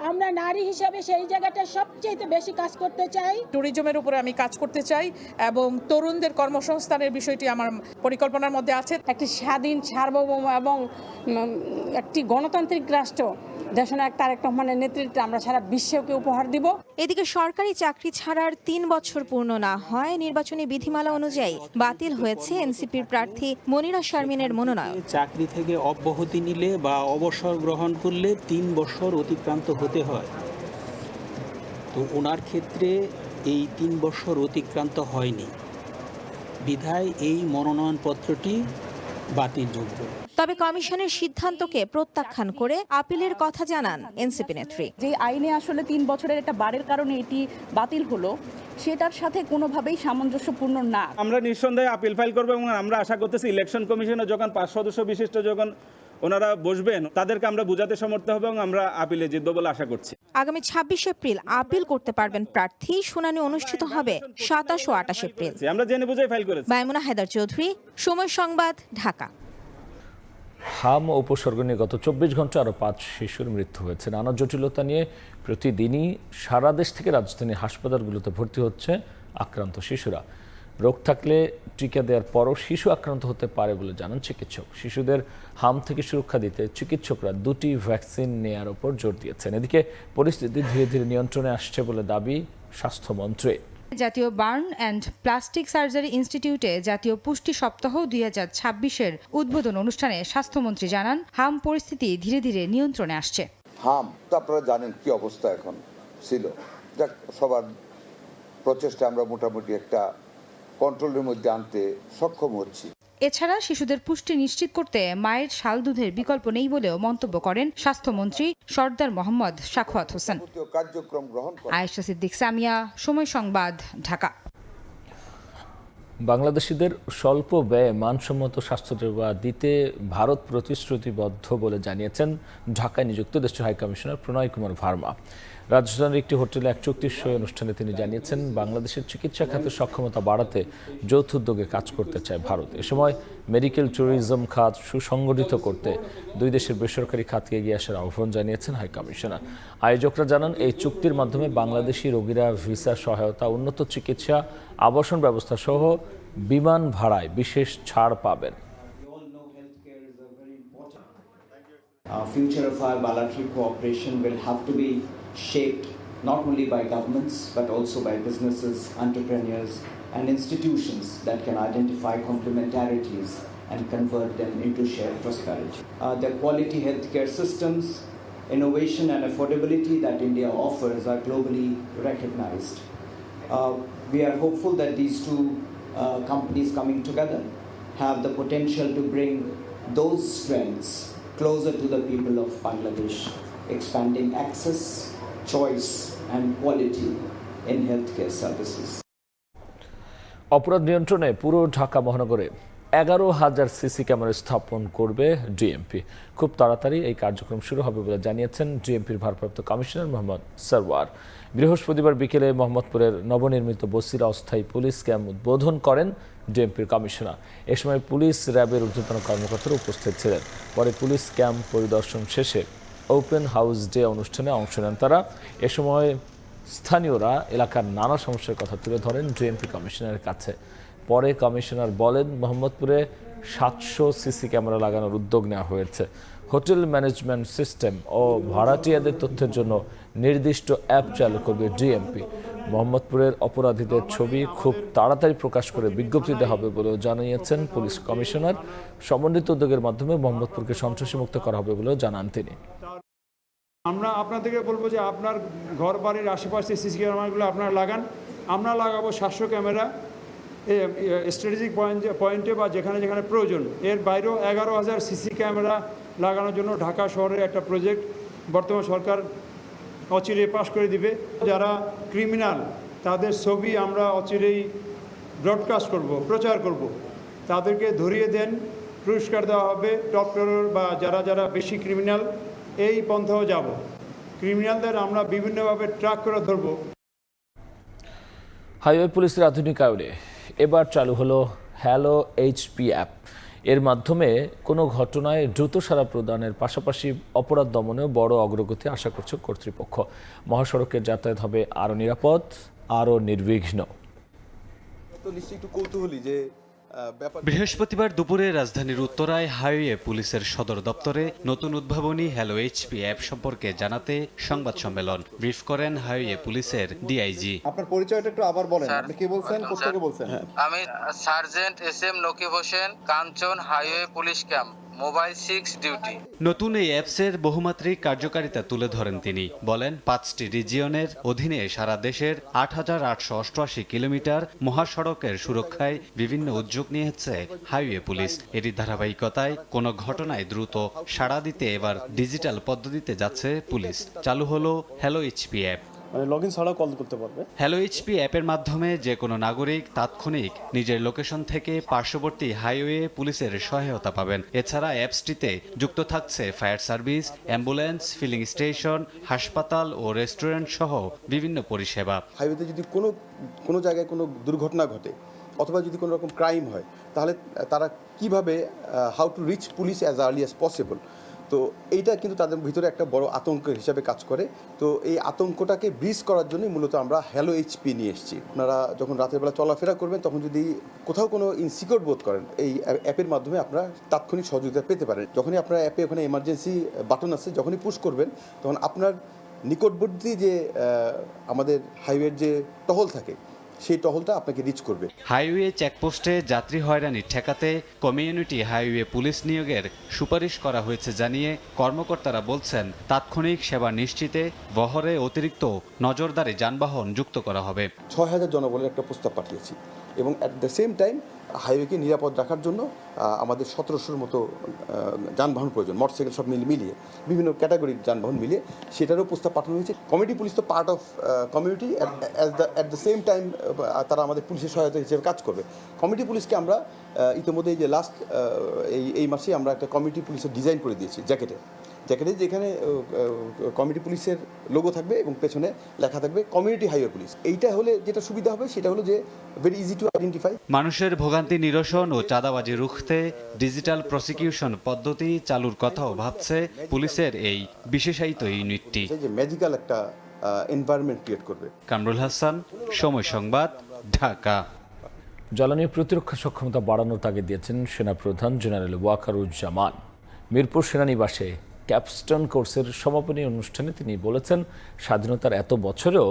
Speaker 26: আমরা নারী হিসাবে সেই জায়গাটা সবচেয়ে বেশি কাজ করতে চাই।
Speaker 27: ট্যুরিজমের উপরে আমি কাজ করতে চাই এবং তরুণদের কর্মসংস্থানের বিষয়টি আমার পরিকল্পনার মধ্যে আছে।
Speaker 26: একটি স্বাধীন, সার্বভৌম এবং একটি গণতান্ত্রিক রাষ্ট্র দেশনায়ক তারেক রহমানের নেতৃত্বে আমরা সারা বিশ্বকে উপহার দিব।
Speaker 5: এদিকে সরকারি চাকরি ছাড়ার ৩ বছর পূর্ণ না হয় নির্বাচনী বিধিমালা অনুযায়ী বাতিল হয়েছে এনসিপির প্রার্থী মনিরা শারমিনের মনোনয়ন।
Speaker 6: চাকরি থেকে অব্যাহতি নিলে বা অবসর গ্রহণ করলে ৩ বছর অতিক্রান্ত হতে হয়। তো ওনার ক্ষেত্রে এই ৩ বছর অতিক্রান্ত হয়নি, বিধায় এই মনোনয়নপত্রটি বাতিলযোগ্য।
Speaker 5: তবে কমিশনের সিদ্ধান্তকে প্রত্যাখ্যান করে আপিলের কথা জানান এনসিপি নেত্রী।
Speaker 9: যে আইনে আসলে ৩ বছরের একটা বারের কারণে এটি বাতিল হলো, সেটার সাথে কোনোভাবেই সামঞ্জস্যপূর্ণ না।
Speaker 2: আমরা নিঃসন্দেহে আপিল ফাইল করবো এবং আমরা আশা করতেছি ইলেকশন কমিশনে যখন 5 সদস্য বিশিষ্ট যখন ওনারা বসবেন তাদেরকে আমরা বোঝাতে সমর্থ হব এবং আমরা আপিলে জিতবো বলে আশা করছি।
Speaker 5: আগামী ২৬ এপ্রিল আপিল করতে পারবেন প্রার্থী। শুনানি অনুষ্ঠিত হবে ২৭ ও ২৮ এপ্রিল।
Speaker 2: আমরা জেনে বুঝে ফাইল করেছি।
Speaker 5: মাইমুনা হায়দার চৌধুরী, সময় সংবাদ, ঢাকা।
Speaker 1: হাম উপসর্গ নিয়ে গত 24 ঘন্টা আরও 5 শিশুর মৃত্যু হয়েছে। নানা জটিলতা নিয়ে প্রতিদিনই সারা দেশ থেকে রাজধানীর হাসপাতালগুলোতে ভর্তি হচ্ছে আক্রান্ত শিশুরা। রোগ থাকলে টিকা দেওয়ার পরও শিশু আক্রান্ত হতে পারে বলে জানান চিকিৎসক। শিশুদের হাম থেকে সুরক্ষা দিতে চিকিৎসকরা 2টি ভ্যাকসিন নেয়ার ওপর জোর দিয়েছেন। এদিকে পরিস্থিতি ধীরে ধীরে নিয়ন্ত্রণে আসছে বলে দাবি স্বাস্থ্যমন্ত্রী।
Speaker 10: জাতীয় বার্ন অ্যান্ড প্লাস্টিক সার্জারি ইনস্টিটিউটে জাতীয় পুষ্টি সপ্তাহ 2026-এর উদ্বোধন অনুষ্ঠানে স্বাস্থ্যমন্ত্রী জানান, হাম পরিস্থিতি ধীরে ধীরে নিয়ন্ত্রণে আসছে।
Speaker 11: হাম তো আপনারা জানেন কি অবস্থা এখন ছিল, সবার প্রচেষ্টা আমরা মোটামুটি একটা কন্ট্রোলের মধ্যে আনতে সক্ষম হচ্ছি।
Speaker 10: এছাড়া শিশুদের পুষ্টি নিশ্চিত করতে মায়ের শাল দুধের বিকল্প নেই বলেও মন্তব্য করেন স্বাস্থ্যমন্ত্রী সরদার মোহাম্মদ সাখাওয়াত হোসেন।
Speaker 11: কার্যক্রম গ্রহণ
Speaker 10: আয়েশা সিদ্দিক সামিয়া, সময় সংবাদ, ঢাকা।
Speaker 1: বাংলাদেশিদের স্বল্প ব্যয়ে মানসম্মত স্বাস্থ্যসেবা দিতে ভারত প্রতিশ্রুতিবদ্ধ বলে জানিয়েছেন ঢাকায় নিযুক্ত দেশটির হাইকমিশনার প্রণয় কুমার ভার্মা। রাজধানীর একটি হোটেলে এক চুক্তির সই অনুষ্ঠানে তিনি জানিয়েছেন, বাংলাদেশের চিকিৎসা খাতের সক্ষমতা বাড়াতে যৌথ উদ্যোগে কাজ করতে চায় ভারত। এ সময় মেডিকেল ট্যুরিজম খাত সুসংগঠিত করতে দুই দেশের বেসরকারি খাতকে এগিয়ে আসার আহ্বান জানিয়েছেন হাইকমিশনার। আয়োজকরা জানান, এই চুক্তির মাধ্যমে বাংলাদেশি রোগীরা ভিসা সহায়তা, উন্নত চিকিৎসা, আবাসন ব্যবস্থা সহ বিমান ভাড়ায় বিশেষ ছাড় পাবেন।
Speaker 12: Future of our bilateral cooperation will have to be shaped not only by governments but also by businesses, entrepreneurs and institutions that can identify complementarities and convert them into shared prosperity. The quality healthcare systems, innovation and affordability that India offers are globally recognized. We are hopeful that these two companies coming together have the potential to bring those strengths closer to the people of Bangladesh, expanding access, choice and quality in healthcare services.
Speaker 1: অপরাধ নিয়ন্ত্রণে পুরো Dhaka মহানগরে 11,000 CC camera স্থাপন করবে DMP. খুব তাড়াতাড়ি এই কার্যক্রম শুরু হবে বলে জানিয়েছেন ডিএমপির ভারপ্রাপ্ত কমিশনার মোহাম্মদ সরওয়ার। বৃহস্পতিবার বিকেলে মোহাম্মদপুরের নবনির্মিত বসিরা অস্থায়ী পুলিশ ক্যাম্প উদ্বোধন করেন ডিএমপির কমিশনার। এ সময় পুলিশ র্যাবের ঊর্ধ্বতন কর্মকর্তারা উপস্থিত ছিলেন। পরে পুলিশ ক্যাম্প পরিদর্শন শেষে ওপেন হাউস ডে অনুষ্ঠানে অংশ নেন তারা। এ সময় স্থানীয়রা এলাকার নানা সমস্যার কথা তুলে ধরেন ডিএমপি কমিশনারের কাছে। পরে কমিশনার বলেন, মোহাম্মদপুরে 700 সিসি ক্যামেরা লাগানোর উদ্যোগ নেওয়া হয়েছে। হোটেল ম্যানেজমেন্ট সিস্টেম ও ভাড়াটিয়াদের তথ্যের জন্য নির্দিষ্ট অ্যাপ চালু করবে ডিএমপি। মোহাম্মদপুরের অপরাধীদের ছবি খুব তাড়াতাড়ি প্রকাশ করে বিজ্ঞপ্তি দেওয়া হবে বলেও জানিয়েছেন পুলিশ কমিশনার। সমন্বিত উদ্যোগের মাধ্যমে মোহাম্মদপুরকে সন্ত্রাসী মুক্ত করা হবে বলেও জানান তিনি।
Speaker 13: আমরা আপনাদেরকে বলবো যে আপনার ঘর বাড়ির আশেপাশে সিসি ক্যামেরাগুলো আপনারা লাগান। আমরা লাগাবো 700 ক্যামেরা স্ট্র্যাটেজিক পয়েন্টে বা যেখানে যেখানে প্রয়োজন। এর বাইরেও 11,000 সিসি ক্যামেরা লাগানোর জন্য ঢাকা শহরের একটা প্রজেক্ট বর্তমান সরকার অচিরেই পাশ করে দিবে। যারা ক্রিমিনাল তাদের ছবি আমরা অচিরেই ব্রডকাস্ট করব, প্রচার করব। তাদেরকে ধরিয়ে দেন, পুরস্কার দেওয়া হবে। টপ টেরর বা যারা যারা বেশি ক্রিমিনাল, এই পন্থাও যাব। ক্রিমিনালদের আমরা বিভিন্নভাবে ট্র্যাক করে ধরব।
Speaker 1: হাইওয়ে পুলিশের আধুনিকায়নে এবার চালু হলো হ্যালো এইচপি অ্যাপ। এর মাধ্যমে কোনো ঘটনায় দ্রুত সাড়া প্রদানের পাশাপাশি অপরাধ দমনেও বড় অগ্রগতি আশা করছে কর্তৃপক্ষ। মহাসড়কের যাতায়াত হবে আরও নিরাপদ, আরও নির্বিঘ্ন।
Speaker 14: তো নিশ্চয়ই একটু কৌতূহলী যে
Speaker 3: বৃহস্পতিবার দুপুরে রাজধানীর উত্তরায় হাইওয়ে পুলিশের সদর দপ্তরে নতুন উদ্ভাবনী হ্যালো এইচপি অ্যাপ সম্পর্কে জানাতে সংবাদ সম্মেলন ব্রিফ করেন হাইওয়ে পুলিশের ডিআইজি।
Speaker 14: আপনার পরিচয়টা একটু আবার বলেন, আপনি কি বলছেন, কোথা থেকে বলছেন?
Speaker 15: আমি sergeant SM Nakib Hossain, Kanchan highway police camp, mobile 6 duty.
Speaker 3: নতুন এই অ্যাপসের বহুমাত্রিক কার্যকারিতা তুলে ধরেন তিনি। বলেন 5টি রিজিয়নের অধীনে সারা দেশের 8,888 কিলোমিটার মহাসড়কের সুরক্ষায় বিভিন্ন উদ্যোগ নিয়েছে হাইওয়ে পুলিশ। এরই ধারাবাহিকতায় কোনো ঘটনায় দ্রুত সাড়া দিতে এবার ডিজিটাল পদ্ধতিতে যাচ্ছে পুলিশ। চালু হলো হ্যালো এইচপি অ্যাপ।
Speaker 14: মানে লগইন ছাড়াও কল করতে পারবে।
Speaker 3: হ্যালো এইচপি অ্যাপের মাধ্যমে যে কোনো নাগরিক তাৎক্ষণিক নিজের লোকেশন থেকে পার্শ্ববর্তী হাইওয়ে পুলিশের সহায়তা পাবেন। এছাড়া অ্যাপসটিতে যুক্ত থাকছে fire service, ambulance, filling station, হাসপাতাল ও রেস্টুরেন্ট সহ বিভিন্ন পরিষেবা।
Speaker 14: হাইওয়েতে যদি কোনো জায়গায় কোনো দুর্ঘটনা ঘটে অথবা যদি কোনো রকম ক্রাইম হয়, তাহলে তারা কিভাবে how to reach police as early as possible. তো এইটা কিন্তু তাদের ভিতরে একটা বড় আতঙ্ক হিসাবে কাজ করে। তো এই আতঙ্কটাকে ব্রিজ করার জন্য মূলত আমরা হ্যালো এইচপি নিয়ে এসেছি। আপনারা যখন রাতের বেলা চলাফেরা করবেন তখন যদি কোথাও কোনো ইনসিকিউর বোধ করেন, এই অ্যাপের মাধ্যমে আপনারা তাৎক্ষণিক সহযোগিতা পেতে পারেন। যখনই আপনার অ্যাপে ওখানে এমার্জেন্সি বাটন আছে, যখনই পুশ করবেন তখন আপনার নিকটবর্তী যে আমাদের হাইওয়ের যে টহল থাকে সেই টহলটা আপনাকে রিচ করবে।
Speaker 3: হাইওয়ে চেকপোস্টে যাত্রী হয়রানি ঠেকাতে কমিউনিটি হাইওয়ে পুলিশ নিয়োগের সুপারিশ করা হয়েছে জানিয়ে কর্মকর্তারা বলছেন তাৎক্ষণিক সেবা নিশ্চিতে বহরে অতিরিক্ত নজরদারি যানবাহন যুক্ত করা হবে।
Speaker 14: 6,000 জনবলের একটা প্রস্তাব পাঠিয়েছি এবং অ্যাট দ্য সেম টাইম হাইওয়েকে নিরাপদ রাখার জন্য আমাদের 1700-র মতো যানবাহন প্রয়োজন, মোটরসাইকেল সব মিলিয়ে বিভিন্ন ক্যাটাগরির যানবাহন মিলিয়ে সেটারও প্রস্তাব পাঠানো হয়েছে। কমিউনিটি পুলিশ তো part of community, at the same time তারা আমাদের পুলিশের সহায়তা হিসেবে কাজ করবে। কমিউনিটি পুলিশকে আমরা ইতিমধ্যে যে লাস্ট এই মাসে আমরা একটা কমিউনিটি পুলিশের ডিজাইন করে দিয়েছি জ্যাকেটে যেখানে কমিউনিটি পুলিশের লোগো থাকবে এবং পেছনে লেখা থাকবে কমিউনিটি হাইওয়ে পুলিশ। এইটা হলে যেটা সুবিধা হবে সেটা হলো যে ভেরি ইজি টু আইডেন্টিফাই।
Speaker 3: মানুষের ভোগান্তি নিরসন ও চাঁদাবাজি রুখতে ডিজিটাল প্রসিকিউশন পদ্ধতি চালুর কথাও ভাবছে পুলিশের এই বিশেষায়িত ইউনিটটি।
Speaker 14: যে ম্যাজিক্যাল একটা এনভায়রনমেন্ট ক্রিয়েট করবে।
Speaker 3: কামরুল হাসান, সময় সংবাদ, ঢাকা।
Speaker 1: জ্বালানি প্রতিরক্ষা সক্ষমতা বাড়ানোর তাগিদ দিয়েছেন সেনাপ্রধান জেনারেল ওয়াকারুজ্জামান। মিরপুর সেনানিবাসে ক্যাপস্টন কোর্সের সমাপনী অনুষ্ঠানে তিনি বলেছেন, স্বাধীনতার এত বছরেও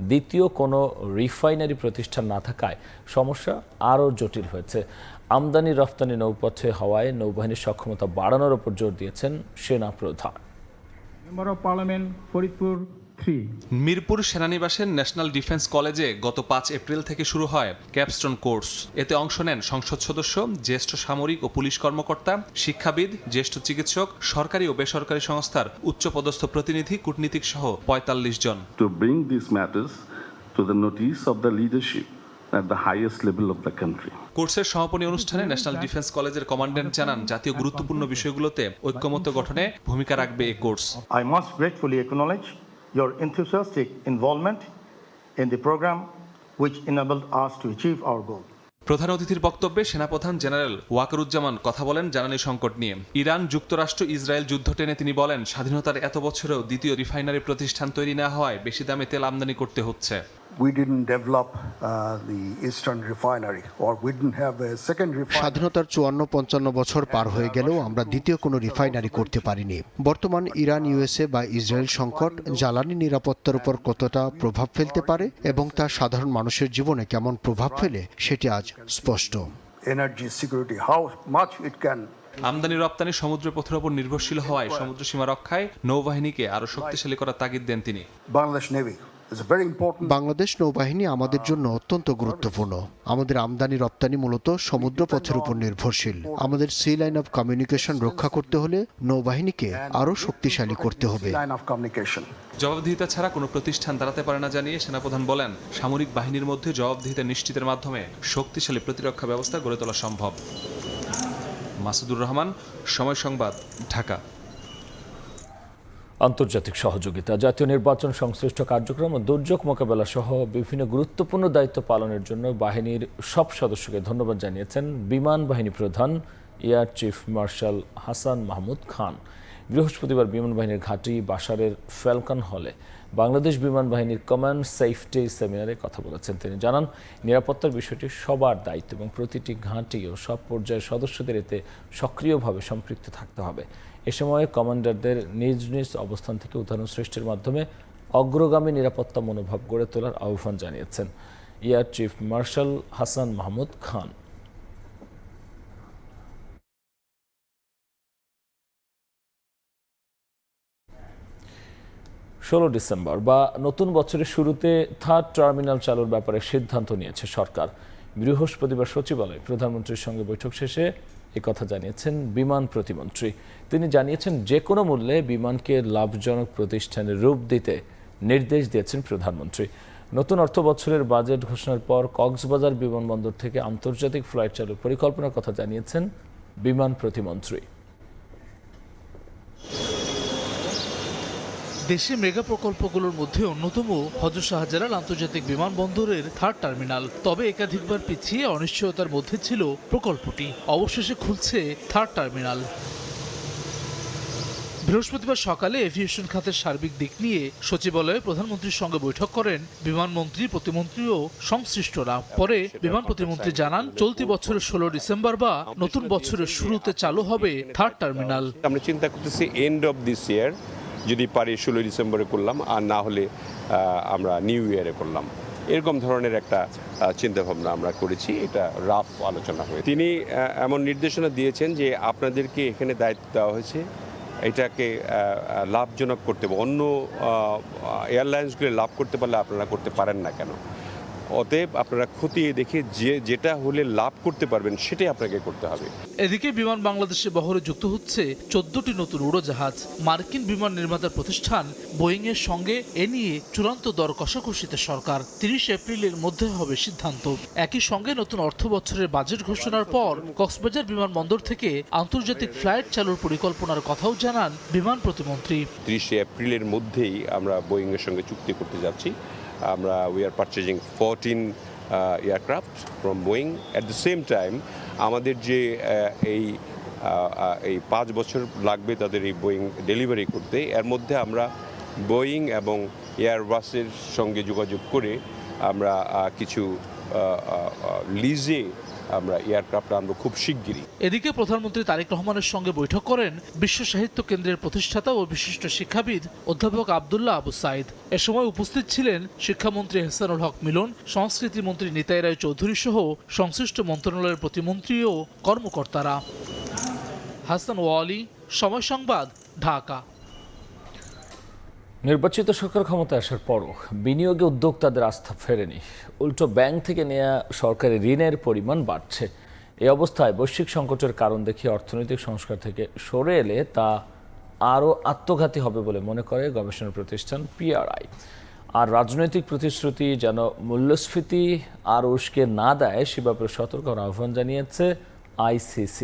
Speaker 1: দ্বিতীয় কোনো রিফাইনারি প্রতিষ্ঠান না থাকায় সমস্যা আরও জটিল হয়েছে। আমদানি রফতানি নৌপথে হওয়ায় নৌবাহিনীর সক্ষমতা বাড়ানোর উপর জোর দিয়েছেন সেনাপ্রধান।
Speaker 16: Member of parliament Faridpur 3।
Speaker 17: Mirpur সেনানিবাসের ন্যাশনাল ডিফেন্স কলেজে গত 5 এপ্রিল থেকে শুরু হয় ক্যাপস্টন কোর্স। এতে অংশ নেন সংসদ সদস্য, জ্যেষ্ঠ সামরিক ও পুলিশ কর্মকর্তা, শিক্ষাবিদ, জ্যেষ্ঠ চিকিৎসক, সরকারি ও বেসরকারি সংস্থার উচ্চপদস্থ প্রতিনিধি, কূটনীতিক সহ 45 জন।
Speaker 18: To bring these matters to the notice of the leadership at the highest level of the country.
Speaker 17: কোর্সের সমাপনী অনুষ্ঠানে ন্যাশনাল ডিফেন্স কলেজের কমান্ড্যান্ট জানান, জাতীয় গুরুত্বপূর্ণ বিষয়গুলোতে ঐক্যমত্য গঠনে ভূমিকা রাখবে এই course.
Speaker 21: I must gratefully acknowledge your enthusiastic involvement in the program which enabled us to achieve our goal.
Speaker 17: প্রধান অতিথির বক্তব্যে সেনাপ্রধান জেনারেল ওয়াকারুজ্জামান কথা বলেন জ্বালানি সংকট নিয়ে। ইরান, যুক্তরাষ্ট্র, ইসরায়েল যুদ্ধ টেনে তিনি বলেন, স্বাধীনতার এত বছরেও দ্বিতীয় রিফাইনারি প্রতিষ্ঠান তৈরি না হওয়ায় বেশি দামে তেল আমদানি করতে হচ্ছে।
Speaker 28: We didn't develop the Eastern refinery or we didn't have a second refinery.
Speaker 29: স্বাধীনতার 54-55 বছর পার হয়ে গেলেও আমরা দ্বিতীয় কোনো রিফাইনারি করতে পারিনি। বর্তমান ইরান, ইউএসএ বা ইসরায়েল সংকট জ্বালানি নিরাপত্তার উপর কতটা প্রভাব ফেলতে পারে এবং তা সাধারণ মানুষের জীবনে কেমন প্রভাব ফেলে সেটি আজ স্পষ্ট।
Speaker 28: Energy security, how much it can.
Speaker 17: আমদানি রপ্তানি সমুদ্র পথের উপর নির্ভরশীল হওয়ায় সমুদ্র সীমা রক্ষায় নৌবাহিনীকে আরো শক্তিশালী করার তাগিদ দেন তিনি।
Speaker 28: Bangladesh Navy
Speaker 29: বাংলাদেশ নৌবাহিনী আমাদের জন্য অত্যন্ত গুরুত্বপূর্ণ। আমাদের আমদানি রপ্তানি মূলত সমুদ্র পথের উপর নির্ভরশীল। আমাদের সি লাইন অফ কমিউনিকেশন রক্ষা করতে হলে নৌবাহিনীকে আরও শক্তিশালী করতে হবে।
Speaker 17: জবাবদিহিতা ছাড়া কোনো প্রতিষ্ঠান দাঁড়াতে পারে না জানিয়ে সেনাপ্রধান বলেন, সামরিক বাহিনীর মধ্যে জবাবদিহিতা নিশ্চিতের মাধ্যমে শক্তিশালী প্রতিরক্ষা ব্যবস্থা গড়ে তোলা সম্ভব। মাসুদুর রহমান, সময় সংবাদ, ঢাকা।
Speaker 1: আন্তর্জাতিক সহযোগিতা, জাতীয় নির্বাচন সংশ্লিষ্ট কার্যক্রম ও দুর্যোগ মোকাবেলা সহ বিভিন্ন গুরুত্বপূর্ণ দায়িত্ব পালনের জন্য বাহিনীর সব সদস্যকে ধন্যবাদ জানিয়েছেন বিমান বাহিনী প্রধান air chief marshal Hasan Mahmud Khan. বৃহস্পতিবার বিমান বাহিনীর ঘাঁটি বাসারের ফ্যালকন হলে বাংলাদেশ বিমান বাহিনীর কমান্ড সেফটি সেমিনারে কথা বলেছেন। তিনি জানান, নিরাপত্তার বিষয়টি সবার দায়িত্ব এবং প্রতিটি ঘাঁটি ও সব পর্যায়ের সদস্যদের এতে সক্রিয়ভাবে সম্পৃক্ত থাকতে হবে। এ সময় কমান্ডারদের নিজ নিজ অবস্থান থেকে উদাহরণ সৃষ্টির মাধ্যমে অগ্রগামী নিরাপত্তা মনোভাব গড়ে তোলার আহ্বান জানিয়েছেন air chief marshal Hasan Mahmud Khan. 16 December বা নতুন বছরের শুরুতে থার্ড টার্মিনাল চালুর ব্যাপারে সিদ্ধান্ত নিয়েছে সরকার। বৃহস্পতিবার সচিবালয়ে প্রধানমন্ত্রীর সঙ্গে বৈঠক শেষে একথা জানিয়েছেন বিমান প্রতিমন্ত্রী। তিনি জানিয়েছেন, যে কোনো মূল্যে বিমানকে লাভজনক প্রতিষ্ঠানের রূপ দিতে নির্দেশ দিয়েছেন প্রধানমন্ত্রী। নতুন অর্থ বছরের বাজেট ঘোষণার পর কক্সবাজার বিমানবন্দর থেকে আন্তর্জাতিক ফ্লাইট চালুর পরিকল্পনার কথা জানিয়েছেন বিমান প্রতিমন্ত্রী।
Speaker 4: দেশে মেগা প্রকল্পগুলোর মধ্যে অন্যতম হযরত শাহজালাল আন্তর্জাতিক বিমানবন্দরের থার্ড টার্মিনাল। তবে একাধিকবার পিছিয়ে অনিশ্চয়তার মধ্যে ছিল প্রকল্পটি। অবশেষে খুলছে থার্ড টার্মিনাল। বৃহস্পতিবার সকালে এভিয়েশন খাতের সার্বিক দিক নিয়ে সচিবালয়ে প্রধানমন্ত্রীর সঙ্গে বৈঠক করেন বিমানমন্ত্রী, প্রতিমন্ত্রী ও সংশ্লিষ্টরা। পরে বিমান প্রতিমন্ত্রী জানান, চলতি বছরের 16 ডিসেম্বর বা নতুন বছরের শুরুতে চালু হবে থার্ড টার্মিনাল।
Speaker 7: আমরা চিন্তা করতেছি এন্ড অফ দিস ইয়ার, যদি পারি 16 ডিসেম্বরে করলাম, আর না হলে আমরা নিউ ইয়ারে করলাম। এরকম ধরনের একটা চিন্তাভাবনা আমরা করেছি। এটা রাফ আলোচনা হয়ে তিনি এমন নির্দেশনা দিয়েছেন যে আপনাদেরকে এখানে দায়িত্ব দেওয়া হয়েছে, এটাকে লাভজনক করতে হবে। অন্য এয়ারলাইন্সগুলো লাভ করতে পারলে আপনারা করতে পারেন না কেন? অতএব আপনারা খতিয়ে দেখে যেটা হলে লাভ করতে পারবেন সেটাই আপনাকে করতে হবে।
Speaker 4: এদিকে বিমান বাংলাদেশে বহরে যুক্ত হচ্ছে 14টি নতুন উড়োজাহাজ। মার্কিন বিমান নির্মাতা প্রতিষ্ঠান বোয়িং এর সঙ্গে এ নিয়ে চূড়ান্ত দর কষাকষিতে সরকার। 30 এপ্রিলের মধ্যে হবে সিদ্ধান্ত। একই সঙ্গে নতুন অর্থ বছরের বাজেট ঘোষণার পর কক্সবাজার বিমানবন্দর থেকে আন্তর্জাতিক ফ্লাইট চালুর পরিকল্পনার কথাও জানান বিমান প্রতিমন্ত্রী।
Speaker 7: 30 এপ্রিলের মধ্যেই আমরা বোয়িং এর সঙ্গে চুক্তি করতে যাচ্ছি। we are purchasing 14 aircraft from Boeing. At the same time, আমাদের যে এই 5 বছর লাগবে তাদের এই বোয়িং ডেলিভারি করতে, এর মধ্যে আমরা বোয়িং এবং এয়ারবাসের সঙ্গে যোগাযোগ করে আমরা কিছু লিজে আমরা এয়ারক্রাফট আনবো খুব শিগগিরই।
Speaker 4: এদিকে প্রধানমন্ত্রী তারেক রহমানের সঙ্গে বৈঠক করেন বিশ্ব সাহিত্য কেন্দ্রের প্রতিষ্ঠাতা ও বিশিষ্ট শিক্ষাবিদ অধ্যাপক আব্দুল্লাহ আবু সাইদ। এ সময় উপস্থিত ছিলেন শিক্ষামন্ত্রী এহসানুল হক মিলন, সংস্কৃতি মন্ত্রী নিতাই রায় চৌধুরী সহ সংশ্লিষ্ট মন্ত্রণালয়ের প্রতিমন্ত্রী ও কর্মকর্তারা। হাসান ওয়ালি, সময় সংবাদ, ঢাকা।
Speaker 1: নির্বাচিত সরকার ক্ষমতায় আসার পরও বিনিয়োগে উদ্যোক্তাদের আস্থা ফেরেনি। উল্টো ব্যাংক থেকে নেওয়া সরকারি ঋণের পরিমাণ বাড়ছে। এই অবস্থায় বৈশ্বিক সংকটের কারণ দেখিয়ে অর্থনৈতিক সংস্কার থেকে সরে এলে তা আরও আত্মঘাতী হবে বলে মনে করে গবেষণা প্রতিষ্ঠান PRI। আর রাজনৈতিক প্রতিশ্রুতি যেন মূল্যস্ফীতি আর উস্কে না দেয় সে ব্যাপারে সতর্ক হওয়ার আহ্বান জানিয়েছে ICC।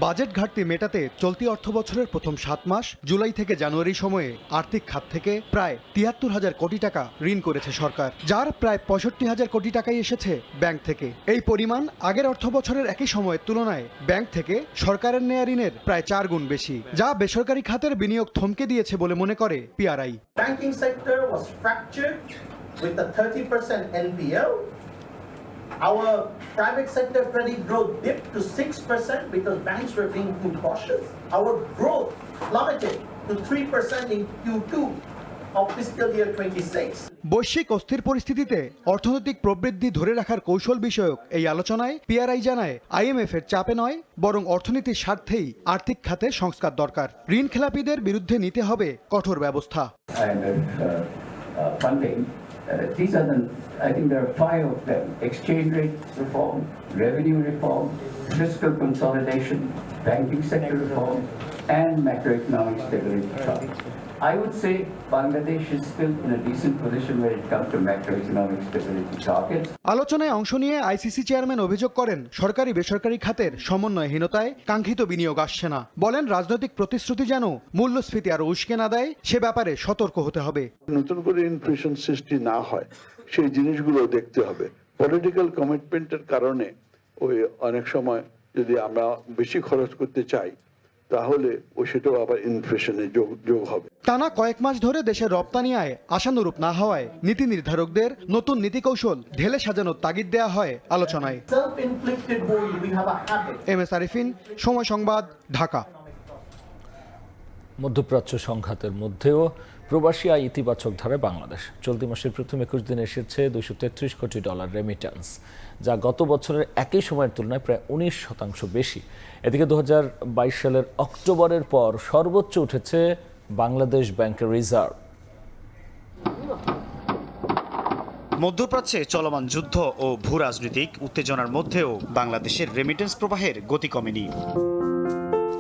Speaker 8: বাজেট ঘাটতি মেটাতে চলতি অর্থবছরের প্রথম 7 মাস জুলাই থেকে জানুয়ারি সময়ে আর্থিক খাত থেকে প্রায় ৭৩,০০০ কোটি টাকা ঋণ করেছে সরকার, যার প্রায় ৬৫,০০০ কোটি টাকাই এসেছে ব্যাংক থেকে। এই পরিমাণ আগের অর্থবছরের একই সময়ের তুলনায় ব্যাংক থেকে সরকারের নেয়া ঋণের প্রায় 4 গুণ বেশি, যা বেসরকারি খাতের বিনিয়োগ থমকে দিয়েছে বলে মনে করে PRI।
Speaker 19: Banking sector was fractured with the 30% NPL. Our private sector credit growth dipped to 6% because banks were being too cautious. Our growth plummeted to 3% in Q2 of fiscal year 26.
Speaker 8: বৈশ্বিক অস্থির পরিস্থিতিতে অর্থনৈতিক প্রবৃদ্ধি ধরে রাখার কৌশল বিষয়ক এই আলোচনায় PRI জানায়, IMF এর চাপে নয় বরং অর্থনীতির স্বার্থেই আর্থিক খাতে সংস্কার দরকার। ঋণ খেলাপিদের বিরুদ্ধে নিতে হবে কঠোর ব্যবস্থা।
Speaker 20: I think there are 5 of them: exchange rate reform, revenue reform, fiscal consolidation, banking sector reform, and macroeconomic stability targets. I would say Bangladesh is still in a decent position when it comes to macroeconomic stability targets.
Speaker 8: আলোচনায় অংশ নিয়ে ICC chairman অভিযোগ করেন, সরকারি বেসরকারি খাতের সমন্বয়হীনতায় কাঙ্ক্ষিত বিনিয়োগ আসছে না। বলেন, রাজনৈতিক প্রতিশ্রুতি যেন মূল্যস্ফীতি আরো উস্কে না দেয় সে ব্যাপারে সতর্ক হতে হবে।
Speaker 28: নতুন করে ইনফ্লেশন সৃষ্টি না হয় সেই জিনিসগুলো দেখতে হবে। পলিটিক্যাল কমিটমেন্টের কারণে ওই অনেক সময় যদি আমরা বেশি খরচ করতে চাই তাহলে সেটাও আবার ইনফ্লেশনে যোগ হবে।
Speaker 8: টানা কয়েক মাস ধরে দেশের রপ্তানি আয় আশানুরূপ না হওয়ায় নীতি নির্ধারকদের নতুন নীতি কৌশল ঢেলে সাজানোর তাগিদ দেয়া হয় আলোচনায়। MS আরিফিন, সময় সংবাদ, ঢাকা।
Speaker 1: মধ্যপ্রাচ্য সংঘাতের মধ্যেও প্রবাসী আয় ইতিবাচক ধারায় বাংলাদেশ। চলতি মাসের প্রথম 21 দিনে এসেছে $233 কোটি রেমিট্যান্স, যা গত বছরের একই সময়ের তুলনায় প্রায় 19% বেশি। এদিকে 2022 সালের অক্টোবরের পর সর্বোচ্চ উঠেছে বাংলাদেশ ব্যাংকের রিজার্ভ।
Speaker 2: মধ্যপ্রাচ্যে চলমান যুদ্ধ ও ভূ রাজনৈতিক উত্তেজনার মধ্যেও বাংলাদেশের রেমিটেন্স প্রবাহের গতি কমেনি।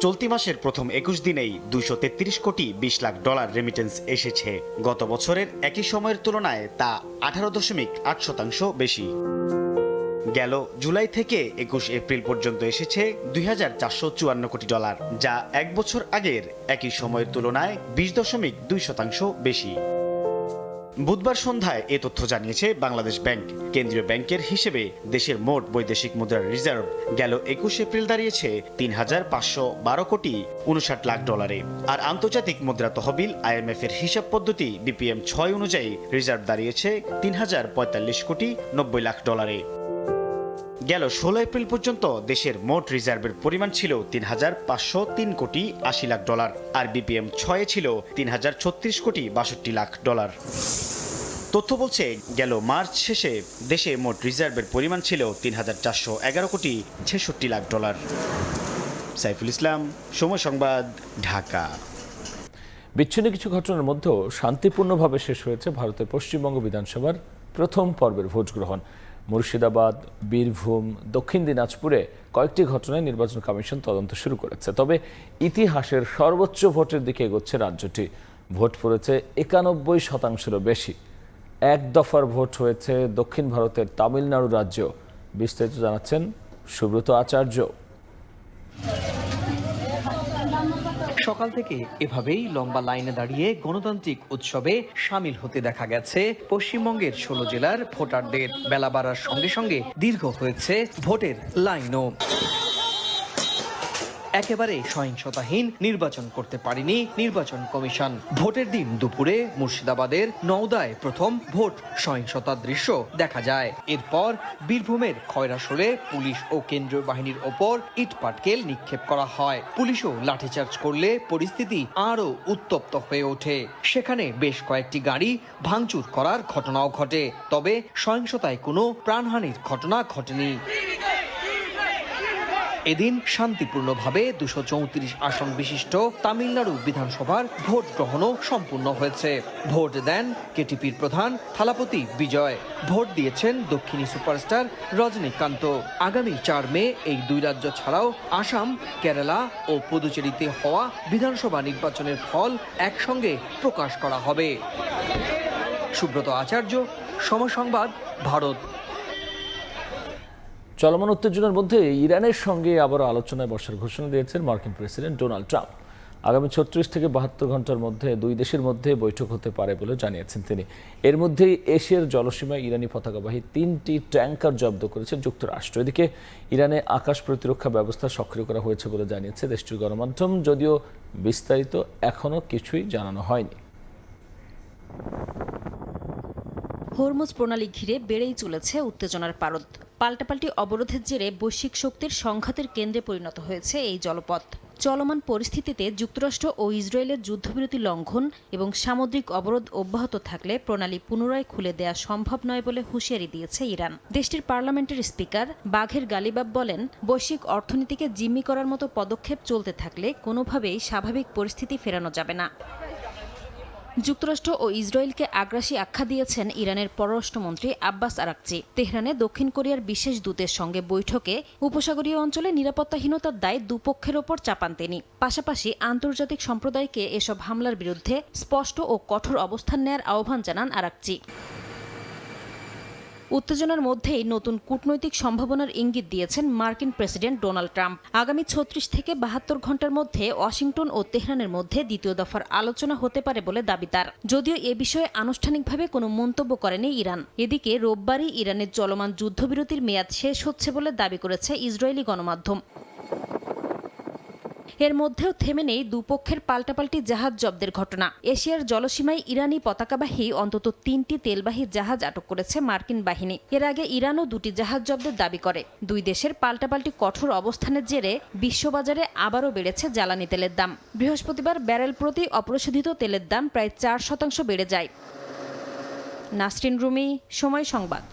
Speaker 2: চলতি মাসের প্রথম 21 দিনেই $233 কোটি 20 লাখ রেমিটেন্স এসেছে। গত বছরের একই সময়ের তুলনায় তা 18.8% বেশি। গেল জুলাই থেকে 21 এপ্রিল পর্যন্ত এসেছে $2,454 কোটি, যা এক বছর আগের একই সময়ের তুলনায় 20.2% বেশি। বুধবার সন্ধ্যায় এ তথ্য জানিয়েছে বাংলাদেশ ব্যাংক। কেন্দ্রীয় ব্যাংকের হিসেবে দেশের মোট বৈদেশিক মুদ্রার রিজার্ভ গেল 21 এপ্রিল দাঁড়িয়েছে $3,512 কোটি 59 লাখ। আর আন্তর্জাতিক মুদ্রা তহবিল IMF এর হিসাব পদ্ধতি BPM 6 অনুযায়ী রিজার্ভ দাঁড়িয়েছে $3,045 কোটি 90 লাখ। গেল 16 এপ্রিল পর্যন্ত দেশের মোট রিজার্ভের পরিমাণ ছিল $3,503 কোটি 80 লাখ, আর BPM 6 ছিল $3,036 কোটি 62 লাখ। তথ্য বলছে গেল মার্চ শেষে দেশে মোট রিজার্ভের পরিমাণ ছিল $3,411 কোটি 66 লাখ। সাইফুল ইসলাম, সময় সংবাদ, ঢাকা।
Speaker 1: বিচ্ছিন্ন কিছু ঘটনার মধ্যেও শান্তিপূর্ণভাবে শেষ হয়েছে ভারতের পশ্চিমবঙ্গ বিধানসভার প্রথম পর্বের ভোট গ্রহণ। মুর্শিদাবাদ, বীরভূম, দক্ষিণ দিনাজপুরে কয়েকটি ঘটনায় নির্বাচন কমিশন তদন্ত শুরু করেছে। তবে ইতিহাসের সর্বোচ্চ ভোটের দিকে এগোচ্ছে রাজ্যটি। ভোট পড়েছে 91%-এরও বেশি। এক দফার ভোট হয়েছে দক্ষিণ ভারতের তামিলনাড়ু রাজ্য। বিস্তারিত জানাচ্ছেন সুব্রত আচার্য।
Speaker 6: সকাল থেকে এভাবেই লম্বা লাইনে দাঁড়িয়ে গণতান্ত্রিক উৎসবে সামিল হতে দেখা গেছে পশ্চিমবঙ্গের 16 জেলার ভোটারদের। বেলা বাড়ার সঙ্গে সঙ্গে দীর্ঘ হয়েছে ভোটের লাইনও। একেবারে সহিংসতাহীন নির্বাচন করতে পারেনি নির্বাচন কমিশন। ভোটের দিন দুপুরে মুর্শিদাবাদের নওদায় প্রথম ভোট সহিংসতার দৃশ্য দেখা যায়। এরপর বীরভূমের খয়রাশোলে পুলিশ ও কেন্দ্রীয় বাহিনীর ওপর ইট পাটকেল নিক্ষেপ করা হয়। পুলিশও লাঠিচার্জ করলে পরিস্থিতি আরও উত্তপ্ত হয়ে ওঠে। সেখানে বেশ কয়েকটি গাড়ি ভাঙচুর করার ঘটনাও ঘটে। তবে সহিংসতায় কোনো প্রাণহানির ঘটনা ঘটেনি। এদিন শান্তিপূর্ণভাবে 234 আসন বিশিষ্ট তামিলনাড়ু বিধানসভার ভোট গ্রহণও সম্পূর্ণ হয়েছে। ভোট দেন কেটিপির প্রধান থালাপতি বিজয়। ভোট দিয়েছেন দক্ষিণী সুপারস্টার রজনীকান্ত। আগামী 4 মে এই দুই রাজ্য ছাড়াও আসাম, কেরালা ও পুদুচেরিতে হওয়া বিধানসভা নির্বাচনের ফল একসঙ্গে প্রকাশ করা হবে। সুব্রত আচার্য, সময় সংবাদ, ভারত।
Speaker 1: চলমান উত্তেজনার মধ্যে ইরানের সঙ্গে আবারও আলোচনায় বসার ঘোষণা দিয়েছেন মার্কিন প্রেসিডেন্ট ডোনাল্ড ট্রাম্প। আগামী 36 থেকে 72 ঘন্টার মধ্যে দুই দেশের মধ্যে বৈঠক হতে পারে বলে জানিয়েছেন তিনি। এর মধ্যেই এশিয়ার জলসীমায় ইরানি পতাকাবাহী 3টি ট্যাঙ্কার জব্দ করেছে যুক্তরাষ্ট্র। এদিকে ইরানে আকাশ প্রতিরক্ষা ব্যবস্থা সক্রিয় করা হয়েছে বলে জানিয়েছে দেশটির গণমাধ্যম, যদিও বিস্তারিত এখনও কিছুই জানানো হয়নি।
Speaker 9: হরমুজ প্রণালী ঘিরে বেড়েই চলেছে উত্তেজনার পারদ। পাল্টাপাল্টি অবরোধের জেরে বৈশ্বিক শক্তির সংঘাতের কেন্দ্রে পরিণত হয়েছে এই জলপথ। চলমান পরিস্থিতিতে যুক্তরাষ্ট্র ও ইসরায়েলের যুদ্ধবিরতি লঙ্ঘন এবং সামুদ্রিক অবরোধ অব্যাহত থাকলে প্রণালী পুনরায় খুলে দেয়া সম্ভব নয় বলে হুঁশিয়ারি দিয়েছে ইরান। দেশটির পার্লামেন্টের স্পিকার বাঘের গালিবাব বলেন, বৈশ্বিক অর্থনীতিকে জিম্মি করার মতো পদক্ষেপ চলতে থাকলে কোনোভাবেই স্বাভাবিক পরিস্থিতি ফেরানো যাবে না। যুক্তরাষ্ট্র ও ইসরায়েলকে আগ্রাসী আখ্যা দিয়েছেন ইরানের পররাষ্ট্রমন্ত্রী আব্বাস আরাকচি। তেহরানে দক্ষিণ কোরিয়ার বিশেষ দূতের সঙ্গে বৈঠকে উপসাগরীয় অঞ্চলে নিরাপত্তাহীনতার দায় দুপক্ষের ওপর চাপান তিনি। পাশাপাশি আন্তর্জাতিক সম্প্রদায়কে এসব হামলার বিরুদ্ধে স্পষ্ট ও কঠোর অবস্থান নেয়ার আহ্বান জানান আরাকচি। উত্তেজনার মধ্যেই নতুন কূটনৈতিক সম্ভাবনার ইঙ্গিত দিয়েছেন মার্কিন প্রেসিডেন্ট ডোনাল্ড ট্রাম্প। আগামী 36 থেকে 72 ঘন্টার মধ্যে ওয়াশিংটন ও তেহরানের মধ্যে দ্বিতীয় দফার আলোচনা হতে পারে বলে দাবি তার, যদিও এ বিষয়ে আনুষ্ঠানিকভাবে কোনো মন্তব্য করেনি ইরান। এদিকে রোববারই ইরানের চলমান যুদ্ধবিরতির মেয়াদ শেষ হচ্ছে বলে দাবি করেছে ইসরায়েলি গণমাধ্যম। এর মধ্যেও থেমে নেই দুপক্ষের পাল্টাপাল্টি জাহাজ জব্দের ঘটনা। এশিয়ার জলসীমায় ইরানি পতাকাবাহী অন্তত 3টি তেলবাহী জাহাজ আটক করেছে মার্কিন বাহিনী। এর আগে ইরানও 2টি জাহাজ জব্দের দাবি করে। দুই দেশের পাল্টাপাল্টি কঠোর অবস্থানের জেরে বিশ্ববাজারে আবারও বেড়েছে জ্বালানি তেলের দাম। বৃহস্পতিবার ব্যারেল প্রতি অপ্রশোধিত তেলের দাম প্রায় 4% বেড়ে যায়। নাসরিন রুমি, সময় সংবাদ।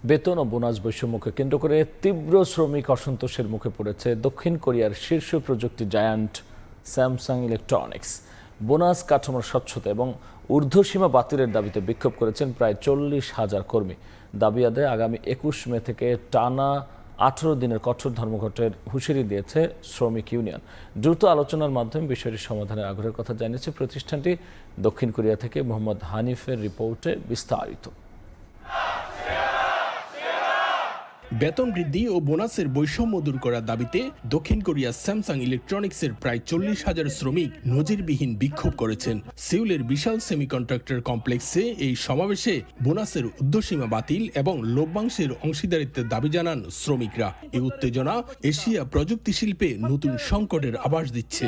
Speaker 1: বেতন ও বোনাস বৈষম্যকে কেন্দ্র করে তীব্র শ্রমিক অসন্তোষের মুখে পড়েছে দক্ষিণ কোরিয়ার শীর্ষ প্রযুক্তি জায়ান্ট স্যামসাং ইলেকট্রনিক্স। বোনাস কাঠামোর স্বচ্ছতা এবং ঊর্ধ্বসীমা বাতিলের দাবিতে বিক্ষোভ করেছেন প্রায় 40,000 কর্মী। দাবি আদায়ে আগামী 21 মে থেকে টানা 18 দিনের কঠোর ধর্মঘটের হুঁশিয়ারি দিয়েছে শ্রমিক ইউনিয়ন। দ্রুত আলোচনার মাধ্যমে বিষয়টির সমাধানের আগ্রহের কথা জানিয়েছে প্রতিষ্ঠানটি। দক্ষিণ কোরিয়া থেকে মোহাম্মদ হানিফের রিপোর্টে বিস্তারিত।
Speaker 5: বেতন বৃদ্ধি ও বোনাসের বৈষম্য দূর করার দাবিতে দক্ষিণ কোরিয়ার স্যামসাং ইলেকট্রনিক্সের প্রায় 40,000 শ্রমিক নজিরবিহীন বিক্ষোভ করেছেন। সিউলের বিশাল সেমিকন্ডাক্টর কমপ্লেক্সে এই সমাবেশে বোনাসের ঊর্ধ্বসীমা বাতিল এবং লভ্যাংশের অংশীদারিত্বের দাবি জানান শ্রমিকরা। এই উত্তেজনা এশিয়া প্রযুক্তি শিল্পে নতুন সংকটের আভাস দিচ্ছে।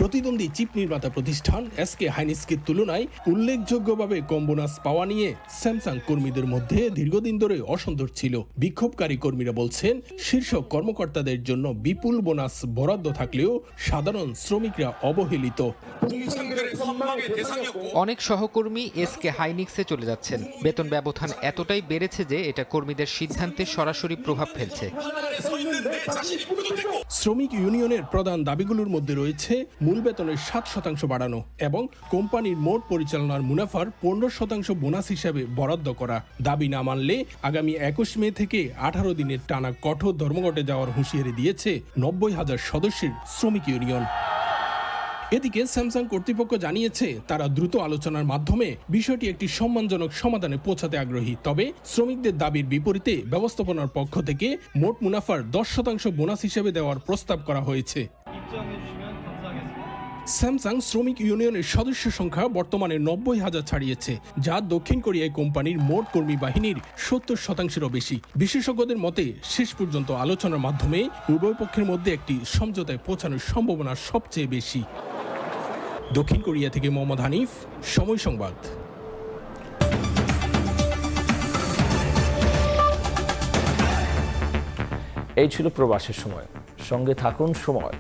Speaker 5: প্রতিদ্বন্দ্বী চিপ নির্মাতা প্রতিষ্ঠান এসকে হাইনিক্সের তুলনায় উল্লেখযোগ্যভাবে কম বোনাস পাওয়া নিয়ে স্যামসাং কর্মীদের মধ্যে দীর্ঘদিন ধরে অসন্তোষ ছিল। বিক্ষোভকারী কর্মীরা বলছেন, শীর্ষ কর্মকর্তাদের জন্য বিপুল বোনাস বরাদ্দ থাকলেও সাধারণ শ্রমিকরা অবহেলিত।
Speaker 10: অনেক সহকর্মী এসকে হাইনিক্সে চলে যাচ্ছেন। বেতন ব্যবধান এতটাই বেড়েছে যে এটা কর্মীদের সিদ্ধান্তে সরাসরি প্রভাব ফেলছে।
Speaker 5: শ্রমিক ইউনিয়নের প্রধান দাবিগুলোর মধ্যে রয়েছে মূল বেতনের 7% বাড়ানো এবং কোম্পানির মোট পরিচালনার মুনাফার 15% বোনাস হিসাবে বরাদ্দ করা। দাবি না মানলে আগামী 21 মে থেকে 18 দিনের টানা কঠোর ধর্মঘটে যাওয়ার হুঁশিয়ারি দিয়েছে 90,000 সদস্যের শ্রমিক ইউনিয়ন। এদিকে স্যামসাং কর্তৃপক্ষ জানিয়েছে তারা দ্রুত আলোচনার মাধ্যমে বিষয়টি একটি সম্মানজনক সমাধানে পৌঁছাতে আগ্রহী। তবে শ্রমিকদের দাবির বিপরীতে ব্যবস্থাপনার পক্ষ থেকে মোট মুনাফার 10% বোনাস হিসেবে দেওয়ার প্রস্তাব করা হয়েছে। স্যামসাং শ্রমিক ইউনিয়নের সদস্য সংখ্যা বর্তমানে 90,000 ছাড়িয়েছে, যা দক্ষিণ কোরিয়ায় কোম্পানির মোট কর্মী বাহিনীর 70%-এরও বেশি। বিশেষজ্ঞদের মতে শেষ পর্যন্ত আলোচনার মাধ্যমে উভয় পক্ষের মধ্যে একটি সমঝোতায় পৌঁছানোর সম্ভাবনা সবচেয়ে বেশি। দক্ষিণ কোরিয়া থেকে মোহাম্মদ হানিফ, সময় সংবাদ।
Speaker 1: এই ছিল প্রবাসের সময়। সঙ্গে থাকুন সময়।